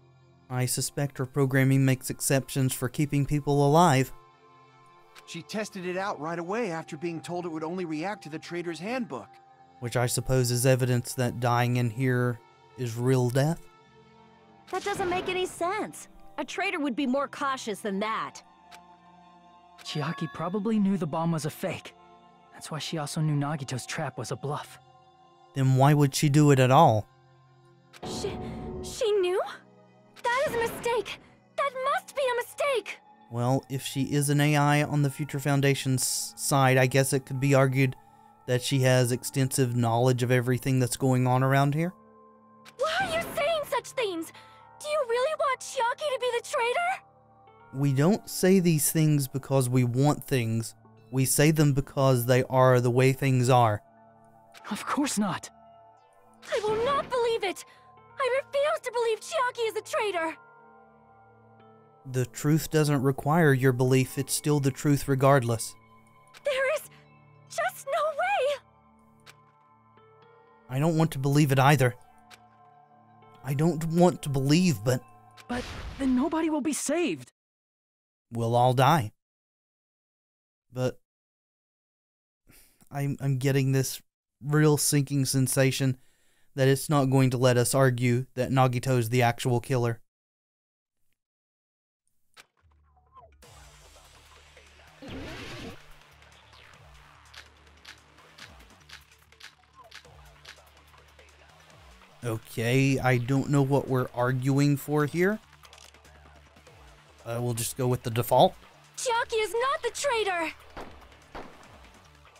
I suspect her programming makes exceptions for keeping people alive. She tested it out right away after being told it would only react to the traitor's handbook. Which I suppose is evidence that dying in here is real death? That doesn't make any sense. A traitor would be more cautious than that. Chiaki probably knew the bomb was a fake. That's why she also knew Nagito's trap was a bluff. Then why would she do it at all? She knew? That is a mistake! That must be a mistake! Well, if she is an AI on the Future Foundation's side, I guess it could be argued that she has extensive knowledge of everything that's going on around here. Why are you saying such things? Do you really want Chiaki to be the traitor? We don't say these things because we want things. We say them because they are the way things are. Of course not. I will not believe it! I refuse to believe Chiaki is a traitor! The truth doesn't require your belief, it's still the truth regardless. There is just no way! I don't want to believe it either. I don't want to believe, but... But then nobody will be saved. We'll all die. But... I'm getting this real sinking sensation that it's not going to let us argue that Nagito's the actual killer. Okay, I don't know what we're arguing for here. We'll just go with the default. Chiaki is not the traitor!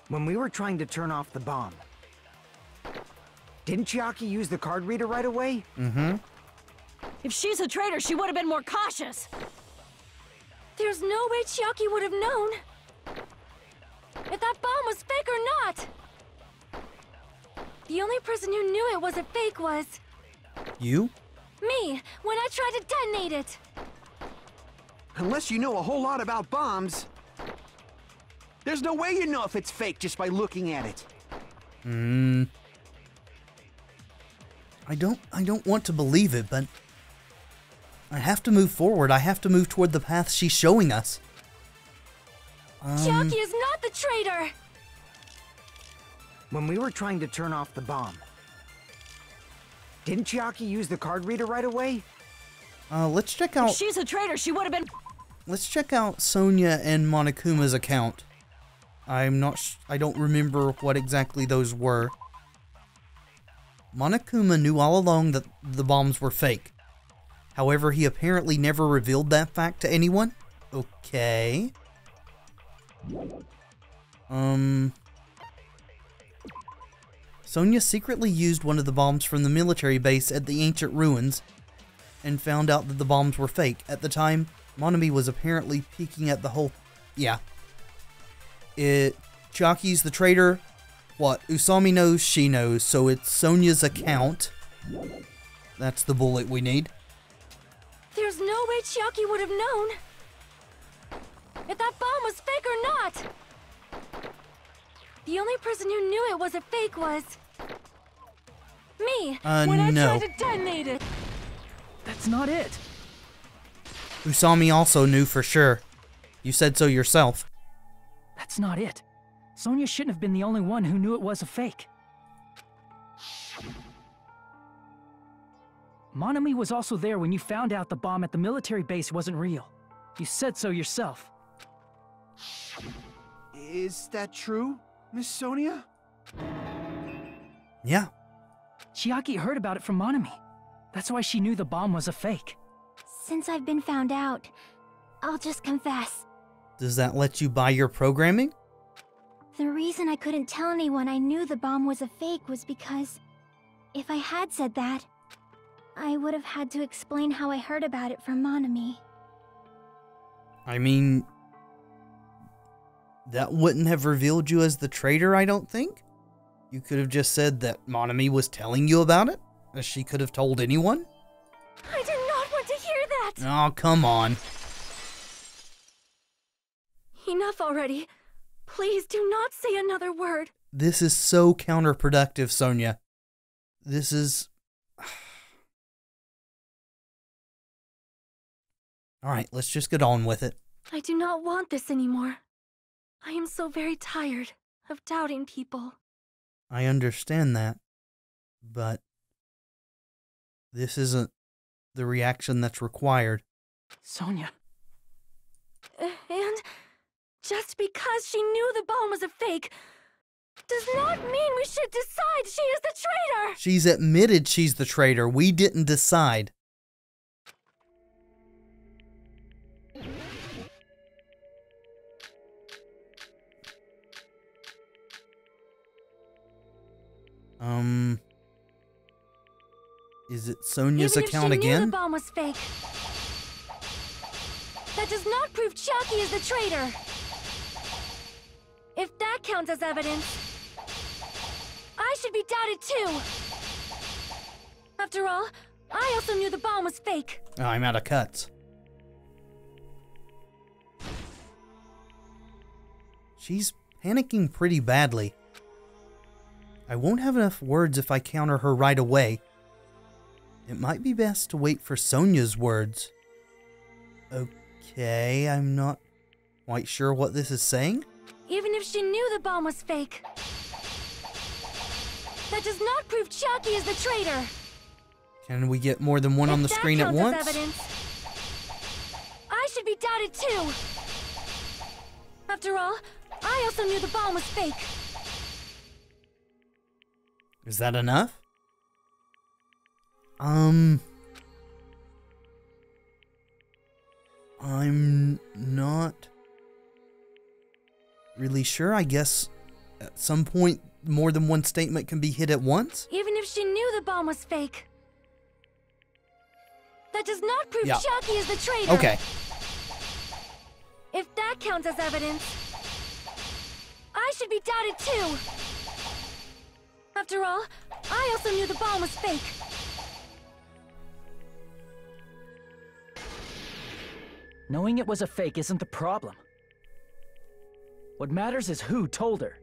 When we were trying to turn off the bomb, didn't Chiaki use the card reader right away? Mm-hmm. If she's a traitor, she would have been more cautious. There's no way Chiaki would have known if that bomb was fake or not. The only person who knew it wasn't fake was... You? me, when I tried to detonate it. Unless you know a whole lot about bombs, there's no way you know if it's fake just by looking at it. I don't want to believe it, but I have to move forward. I have to move toward the path she's showing us. Chiaki is not the traitor! When we were trying to turn off the bomb, didn't Chiaki use the card reader right away? Let's check out... If she's a traitor, she would have been... Let's check out Sonia and Monokuma's account. I don't remember what exactly those were. Monokuma knew all along that the bombs were fake. However, he apparently never revealed that fact to anyone. Okay. Sonia secretly used one of the bombs from the military base at the ancient ruins and found out that the bombs were fake. At the time, Monami was apparently peeking at the whole... Yeah. Chiaki's the traitor. What? Usami knows, she knows. So it's Sonia's account. That's the bullet we need. There's no way Chiaki would have known if that bomb was fake or not. The only person who knew it wasn't fake was... me, when I tried to detonate it. That's not it. Usami also knew for sure. You said so yourself. That's not it. Sonia shouldn't have been the only one who knew it was a fake. Monami was also there when you found out the bomb at the military base wasn't real. You said so yourself. Is that true, Miss Sonia? Yeah. Chiaki heard about it from Monami. That's why she knew the bomb was a fake. Since I've been found out, I'll just confess. Does that let you buy your programming? The reason I couldn't tell anyone I knew the bomb was a fake was because if I had said that, I would have had to explain how I heard about it from Monami. I mean, that wouldn't have revealed you as the traitor, I don't think. You could have just said that Monami was telling you about it, as she could have told anyone. I did not want to hear that! Oh, come on. Enough already. Please do not say another word. This is so counterproductive, Sonia. This is... Alright, let's just get on with it. I do not want this anymore. I am so very tired of doubting people. I understand that, but this isn't the reaction that's required. Sonia. And just because she knew the bomb was a fake does not mean we should decide she is the traitor! She's admitted she's the traitor. We didn't decide. Is it Sonia's account again? Even if she knew the bomb was fake, that does not prove Chiaki is the traitor. If that counts as evidence, I should be doubted too. After all, I also knew the bomb was fake. Oh, I'm out of cuts. She's panicking pretty badly. I won't have enough words if I counter her right away. It might be best to wait for Sonia's words. Okay, I'm not quite sure what this is saying. Even if she knew the bomb was fake, that does not prove Chiaki is the traitor. Can we get more than one on the screen at once? If that counts as evidence, I should be doubted too. After all, I also knew the bomb was fake. Is that enough? I'm not really sure. I guess at some point more than one statement can be hit at once. Even if she knew the bomb was fake, that does not prove Chiaki is the traitor. Okay. If that counts as evidence, I should be doubted too. After all, I also knew the bomb was fake. Knowing it was a fake isn't the problem. What matters is who told her.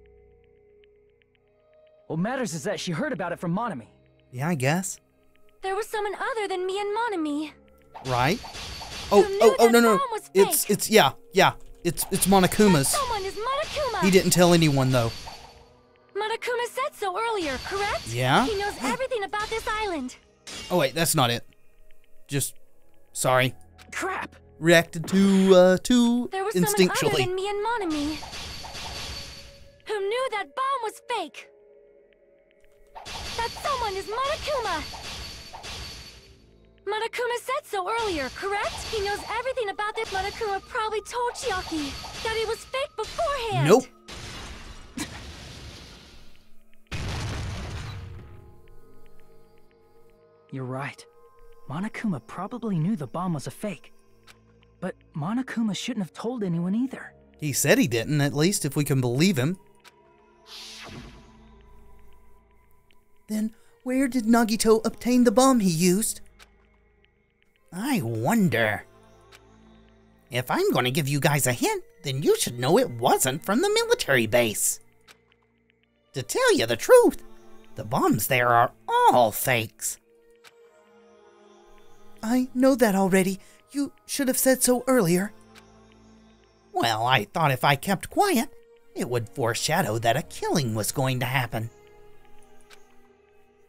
What matters is that she heard about it from Monami. Yeah, I guess. There was someone other than me and Monami. Right? Who knew that No. bomb was fake. It's It's Monokuma's. Someone is Monokuma. He didn't tell anyone though. Monokuma said so earlier, correct? Yeah? He knows everything about this island. Oh wait, that's not it. Just sorry. Crap. Reacted too There was instinctually. someone other than me and Monami who knew that bomb was fake. That someone is Monokuma. Monokuma said so earlier, correct? He knows everything about this. Monokuma probably told Chiaki that it was fake beforehand. Nope. You're right. Monokuma probably knew the bomb was a fake. But Monokuma shouldn't have told anyone either. He said he didn't, at least, if we can believe him. Then, where did Nagito obtain the bomb he used? I wonder. If I'm going to give you guys a hint, then you should know it wasn't from the military base. To tell you the truth, the bombs there are all fakes. I know that already. You should have said so earlier. Well, I thought if I kept quiet, it would foreshadow that a killing was going to happen.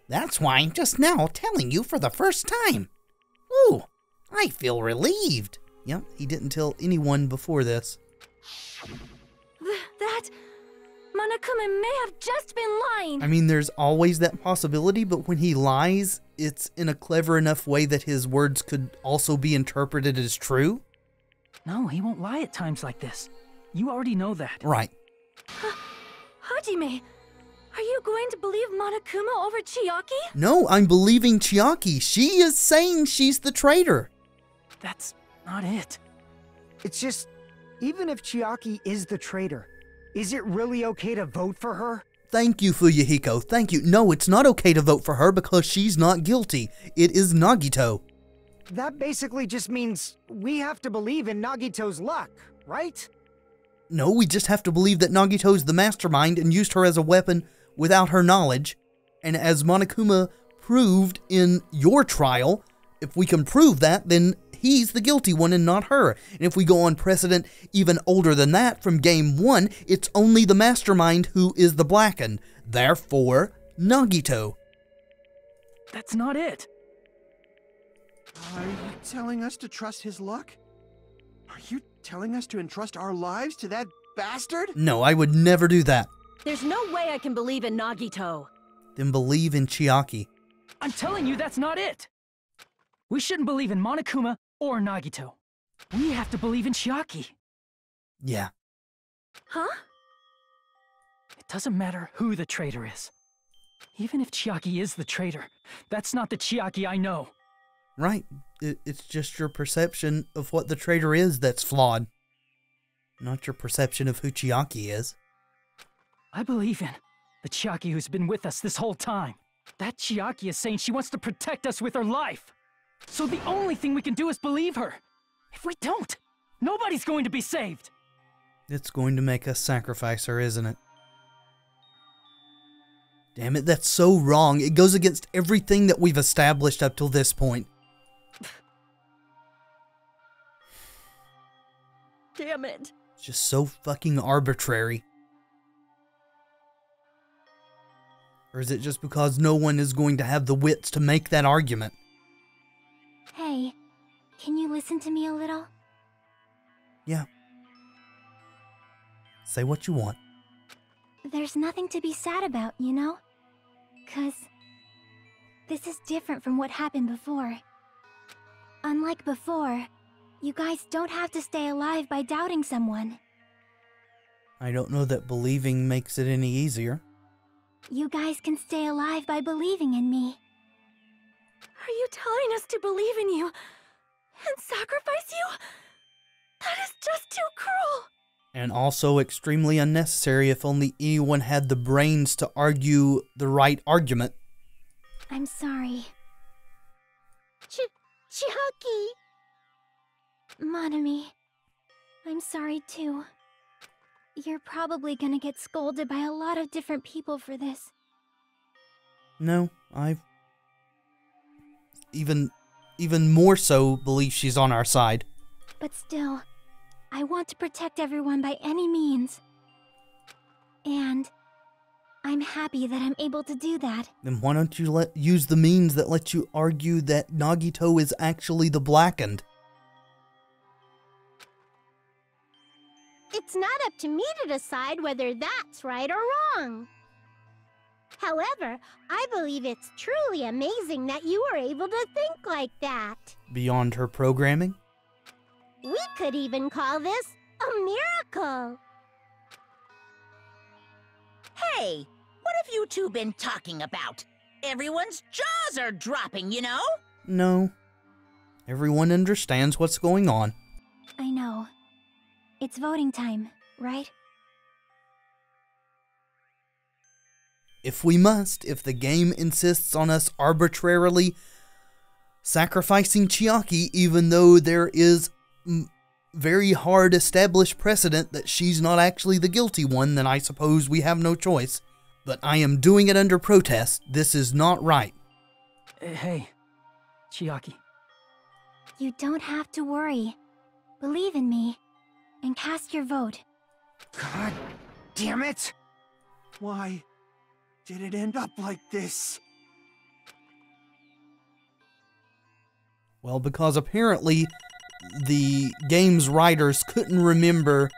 That's why I'm just now telling you for the first time. Ooh, I feel relieved. Yep, he didn't tell anyone before this. That Monokuma may have just been lying. I mean, there's always that possibility, but when he lies, it's in a clever enough way that his words could also be interpreted as true. No, he won't lie at times like this. You already know that. Right. Hajime, are you going to believe Monokuma over Chiaki? No, I'm believing Chiaki. She is saying she's the traitor. That's not it. It's just, even if Chiaki is the traitor, is it really okay to vote for her? Thank you, Fuyuhiko. Thank you. No, it's not okay to vote for her because she's not guilty. It is Nagito. That basically just means we have to believe in Nagito's luck, right? No, we just have to believe that Nagito's the mastermind and used her as a weapon without her knowledge. And as Monokuma proved in your trial, if we can prove that, then he's the guilty one and not her. And if we go on precedent even older than that from Game 1, it's only the mastermind who is the Blackened. Therefore, Nagito. That's not it. Are you telling us to trust his luck? Are you telling us to entrust our lives to that bastard? No, I would never do that. There's no way I can believe in Nagito. Then believe in Chiaki. I'm telling you that's not it. We shouldn't believe in Monokuma or Nagito. We have to believe in Chiaki. Yeah. Huh? It doesn't matter who the traitor is. Even if Chiaki is the traitor, that's not the Chiaki I know. Right. It's just your perception of what the traitor is that's flawed. Not your perception of who Chiaki is. I believe in the Chiaki who's been with us this whole time. That Chiaki is saying she wants to protect us with her life. So the only thing we can do is believe her. If we don't, nobody's going to be saved. It's going to make us sacrifice her, isn't it? Damn it, that's so wrong. It goes against everything that we've established up till this point. Damn it. It's just so fucking arbitrary. Or is it just because no one is going to have the wits to make that argument? Hey, can you listen to me a little? Yeah. Say what you want. There's nothing to be sad about, you know? 'Cause this is different from what happened before. Unlike before, you guys don't have to stay alive by doubting someone. I don't know that believing makes it any easier. You guys can stay alive by believing in me. Are you telling us to believe in you and sacrifice you? That is just too cruel. And also extremely unnecessary if only anyone had the brains to argue the right argument. I'm sorry. Chiaki! Monami, I'm sorry too. You're probably gonna get scolded by a lot of different people for this. No, I even more so believe she's on our side. But still, I want to protect everyone by any means. And I'm happy that I'm able to do that. Then why don't you use the means that let you argue that Nagito is actually the Blackened? It's not up to me to decide whether that's right or wrong. However, I believe it's truly amazing that you were able to think like that. Beyond her programming? We could even call this a miracle. Hey, what have you two been talking about? Everyone's jaws are dropping, you know? No. Everyone understands what's going on. I know. It's voting time, right? If we must, if the game insists on us arbitrarily sacrificing Chiaki, even though there is very hard established precedent that she's not actually the guilty one, then I suppose we have no choice. But I am doing it under protest. This is not right. Hey, Chiaki. You don't have to worry. Believe in me, and cast your vote. God damn it! Why did it end up like this? Well, because apparently the game's writers couldn't remember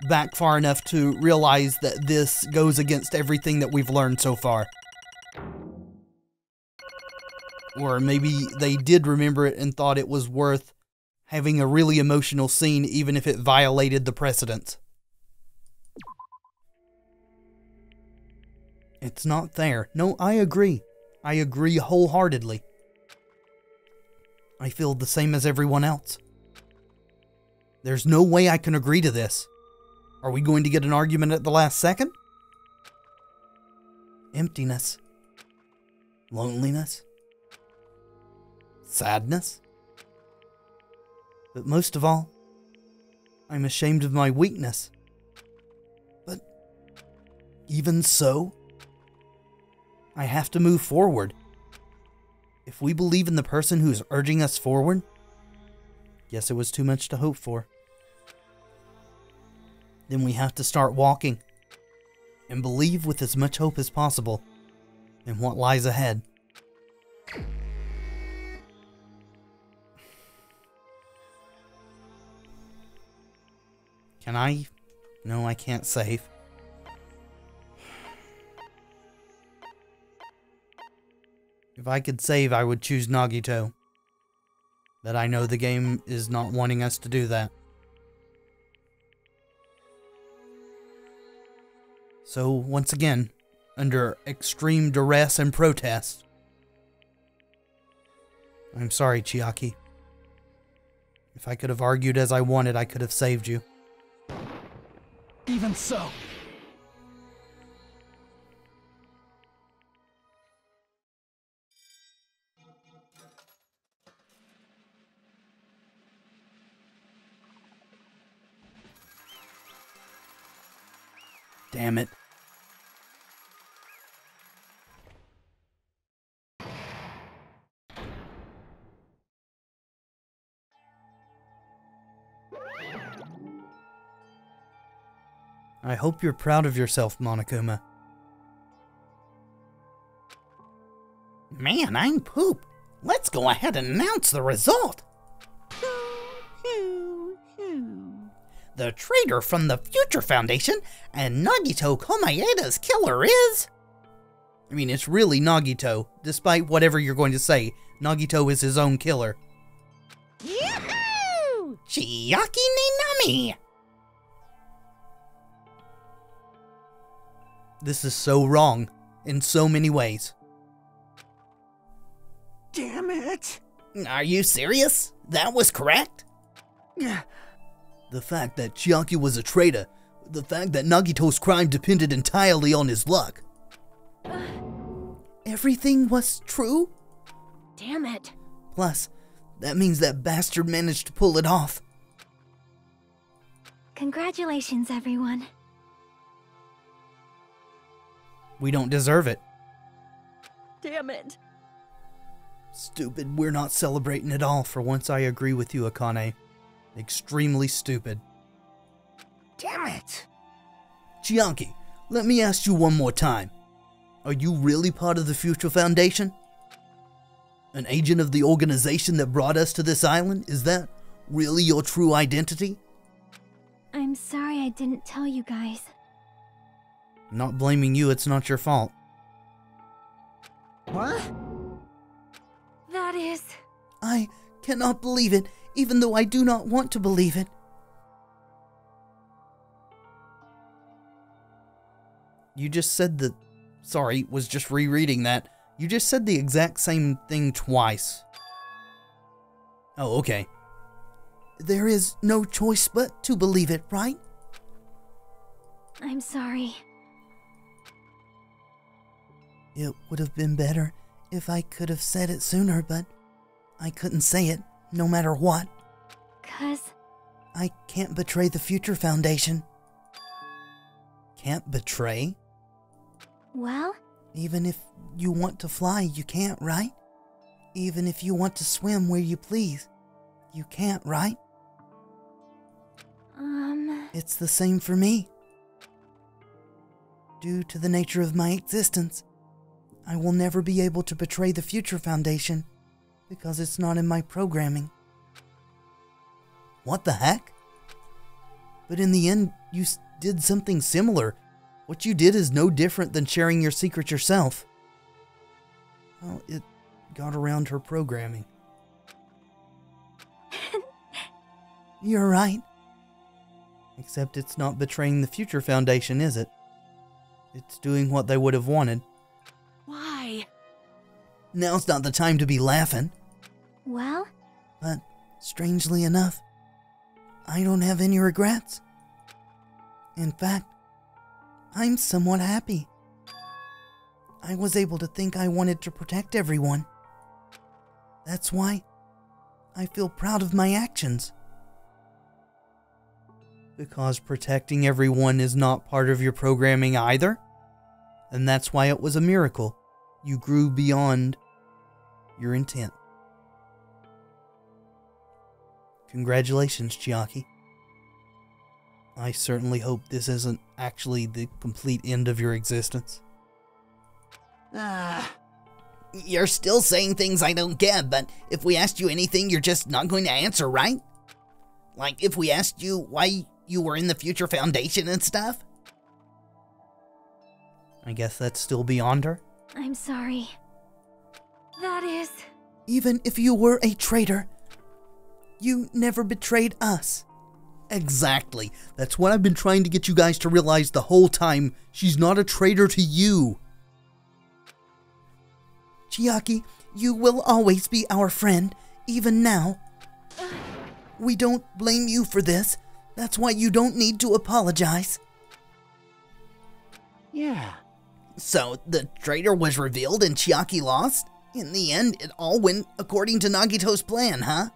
back far enough to realize that this goes against everything that we've learned so far. Or maybe they did remember it and thought it was worth having a really emotional scene even if it violated the precedents. It's not fair. No, I agree. I agree wholeheartedly. I feel the same as everyone else. There's no way I can agree to this. Are we going to get an argument at the last second? Emptiness. Loneliness. Sadness. But most of all, I'm ashamed of my weakness. But even so, I have to move forward. If we believe in the person who's urging us forward, guess it was too much to hope for. Then we have to start walking and believe with as much hope as possible in what lies ahead. Can I? No, I can't save. If I could save, I would choose Nagito. But I know the game is not wanting us to do that. So, once again, under extreme duress and protest, I'm sorry, Chiaki. If I could have argued as I wanted, I could have saved you. Even so. Damn it. I hope you're proud of yourself, Monokuma. Man, I'm poop. Let's go ahead and announce the result. The traitor from the Future Foundation and Nagito Komaeda's killer is... I mean, it's really Nagito. Despite whatever you're going to say, Nagito is his own killer. Yahoo! Chiaki Ninami! This is so wrong, in so many ways. Damn it! Are you serious? That was correct? The fact that Chiaki was a traitor, the fact that Nagito's crime depended entirely on his luck. everything was true? Damn it. Plus, that means that bastard managed to pull it off. Congratulations, everyone. We don't deserve it. Damn it. Stupid, we're not celebrating at all. For once I agree with you, Akane. Extremely stupid. Damn it! Chiaki, let me ask you one more time. Are you really part of the Future Foundation? An agent of the organization that brought us to this island? Is that really your true identity? I'm sorry I didn't tell you guys. I'm not blaming you, it's not your fault. What? That is... I cannot believe it, even though I do not want to believe it. You just said the... Sorry, was just rereading that. You just said the exact same thing twice. Oh, okay. There is no choice but to believe it, right? I'm sorry. It would have been better if I could have said it sooner, but I couldn't say it, no matter what. 'Cause... I can't betray the Future Foundation. Can't betray? Well? Even if you want to fly, you can't, right? Even if you want to swim where you please, you can't, right? It's the same for me. Due to the nature of my existence, I will never be able to betray the Future Foundation because it's not in my programming. What the heck? But in the end, you did something similar. What you did is no different than sharing your secret yourself. Well, it got around her programming. You're right. Except it's not betraying the Future Foundation, is it? It's doing what they would have wanted. Why? Now's not the time to be laughing. Well? But, strangely enough, I don't have any regrets. In fact, I'm somewhat happy. I was able to think I wanted to protect everyone. That's why I feel proud of my actions. Because protecting everyone is not part of your programming either? And that's why it was a miracle. You grew beyond your intent. Congratulations, Chiaki. I certainly hope this isn't actually the complete end of your existence. You're still saying things I don't get, but if we asked you anything, you're just not going to answer, right? Like, if we asked you why you were in the Future Foundation and stuff? I guess that's still beyond her. I'm sorry. That is... Even if you were a traitor, you never betrayed us. Exactly. That's what I've been trying to get you guys to realize the whole time. She's not a traitor to you. Chiaki, you will always be our friend, even now. We don't blame you for this. That's why you don't need to apologize. Yeah. So, the traitor was revealed and Chiaki lost? In the end, it all went according to Nagito's plan, huh?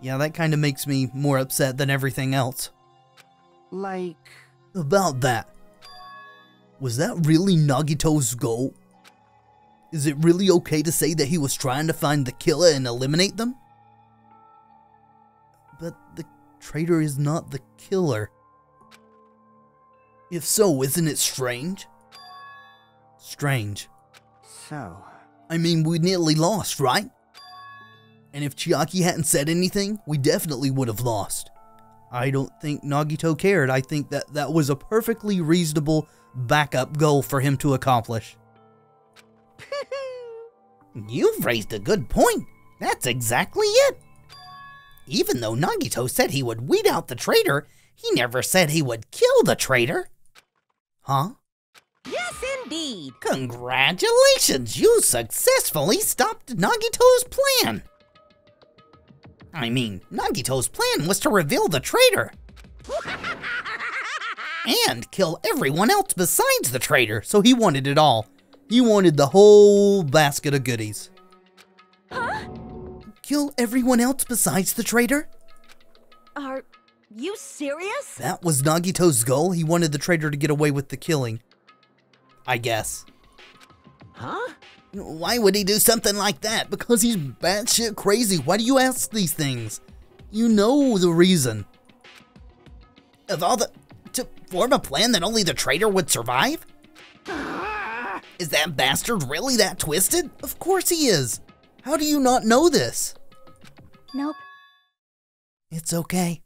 Yeah, that kind of makes me more upset than everything else. Like... About that. Was that really Nagito's goal? Is it really okay to say that he was trying to find the killer and eliminate them? But the traitor is not the killer. If so, isn't it strange? Strange. So... I mean, we nearly lost, right? And if Chiaki hadn't said anything, we definitely would have lost. I don't think Nagito cared. I think that was a perfectly reasonable backup goal for him to accomplish. You've raised a good point. That's exactly it. Even though Nagito said he would weed out the traitor, he never said he would kill the traitor. Huh? Yes, indeed. Congratulations, you successfully stopped Nagito's plan. I mean, Nagito's plan was to reveal the traitor. And kill everyone else besides the traitor, So he wanted it all. He wanted the whole basket of goodies. Huh? Kill everyone else besides the traitor? Are you serious? That was Nagito's goal. He wanted the traitor to get away with the killing. I guess. Huh? Why would he do something like that? Because he's batshit crazy. Why do you ask these things? You know the reason. To form a plan that only the traitor would survive? Is that bastard really that twisted? Of course he is. How do you not know this? Nope. It's okay.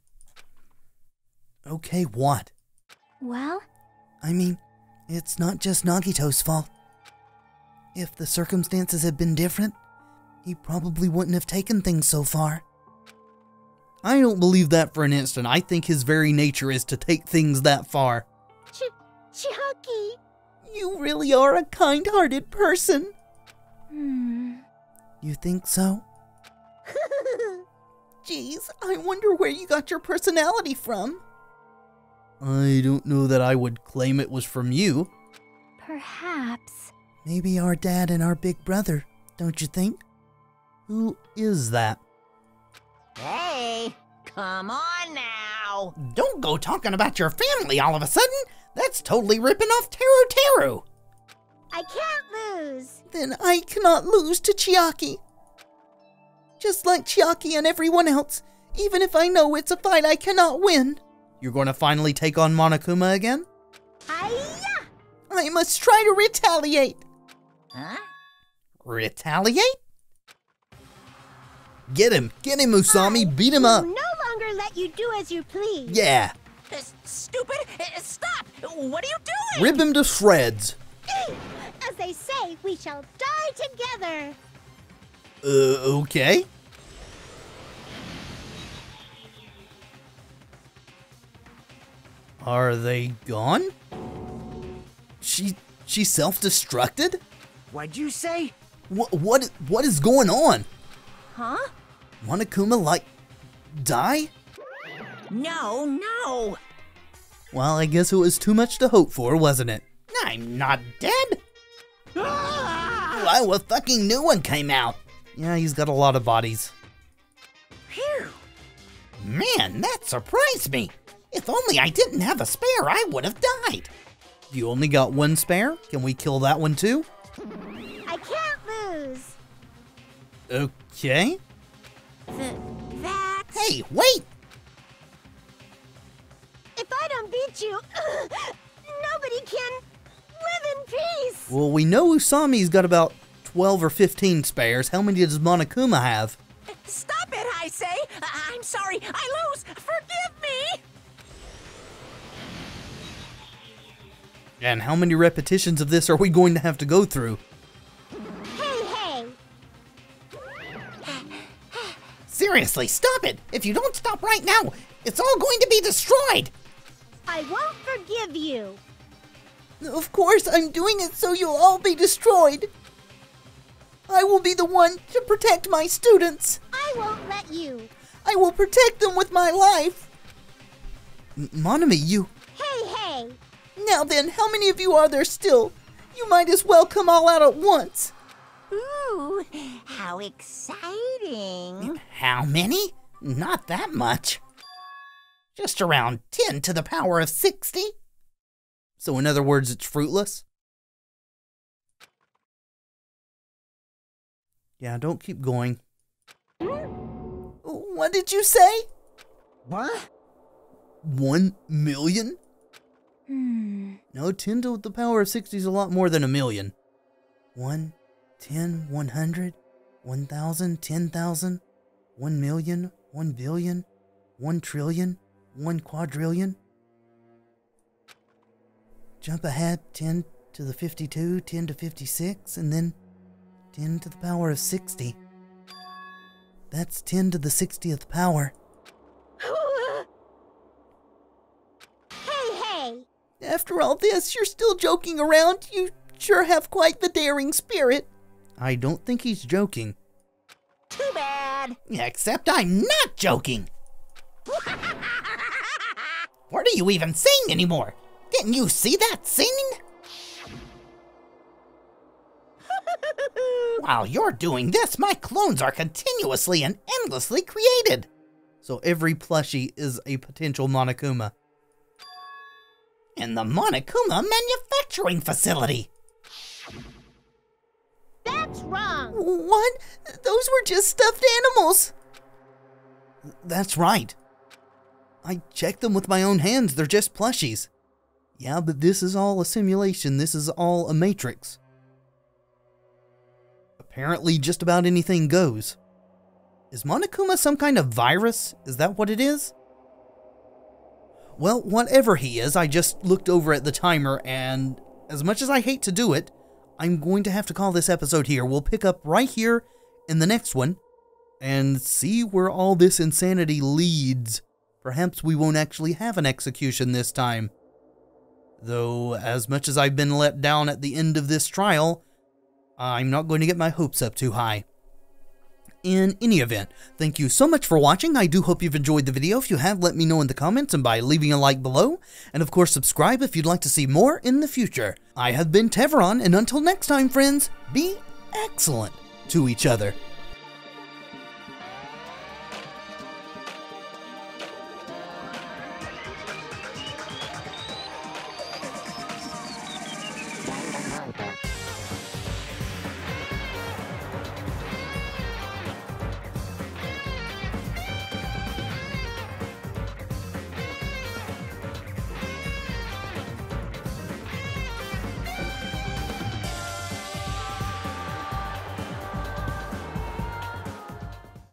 Okay, what? Well? I mean, it's not just Nagito's fault. If the circumstances had been different, he probably wouldn't have taken things so far. I don't believe that for an instant. I think his very nature is to take things that far. Chiaki! You really are a kind-hearted person. You think so? Geez, I wonder where you got your personality from. I don't know that I would claim it was from you. Perhaps. Maybe our dad and our big brother, don't you think? Who is that? Hey, come on now. Don't go talking about your family all of a sudden. That's totally ripping off Teru. I can't lose! Then I cannot lose to Chiaki. Just like Chiaki and everyone else, even if I know it's a fight I cannot win. You're going to finally take on Monokuma again? Hiya! I must try to retaliate. Huh? Retaliate? Get him, Usami, beat him up. No longer let you do as you please. Yeah. Stupid! Stop! What are you doing? Rip him to shreds. As they say, we shall die together. Okay. Are they gone? She self-destructed? What'd you say? What is going on? Huh? Monokuma, like, die? No. Well, I guess it was too much to hope for, wasn't it? I'm not dead. Why, a fucking new one came out. Yeah, he's got a lot of bodies. Phew. Man, that surprised me. If only I didn't have a spare, I would have died. You only got one spare? Can we kill that one too? I can't lose. Okay. Hey, wait! If I don't beat you, nobody can live in peace. Well, we know Usami's got about 12 or 15 spares. How many does Monokuma have? Stop it, I say! I'm sorry, I lose! Forgive me! And how many repetitions of this are we going to have to go through? Hey! Seriously, stop it! If you don't stop right now, it's all going to be destroyed! I won't forgive you. Of course, I'm doing it so you'll all be destroyed. I will be the one to protect my students. I won't let you. I will protect them with my life. Monami, you... Hey! Now then, how many of you are there still? You might as well come all out at once. Ooh, how exciting. How many? Not that much. Just around 10 to the power of 60. So in other words, it's fruitless? Yeah, don't keep going. What did you say? What? 1 million? No, 10 to the power of 60 is a lot more than a million. 1, 10, 100, 1,000, 10,000, 1 million, 1 billion, 1 trillion, 1 quadrillion. Jump ahead, 10 to the 52, 10 to 56, and then 10 to the power of 60. That's 10 to the 60th power. Hey! After all this, you're still joking around. You sure have quite the daring spirit. I don't think he's joking. Too bad. Except I'm not joking. What are you even saying anymore? Didn't you see that scene? While you're doing this, my clones are continuously and endlessly created. So every plushie is a potential Monokuma. In the Monokuma manufacturing facility. That's wrong. What? Those were just stuffed animals. That's right. I checked them with my own hands. They're just plushies. Yeah, but this is all a simulation. This is all a matrix. Apparently, just about anything goes. Is Monokuma some kind of virus? Is that what it is? Well, whatever he is, I just looked over at the timer, and as much as I hate to do it, I'm going to have to call this episode here. We'll pick up right here in the next one and see where all this insanity leads. Perhaps we won't actually have an execution this time. Though, as much as I've been let down at the end of this trial, I'm not going to get my hopes up too high. In any event, thank you so much for watching. I do hope you've enjoyed the video. If you have, let me know in the comments and by leaving a like below. And of course, subscribe if you'd like to see more in the future. I have been Tevaron, and until next time, friends, be excellent to each other.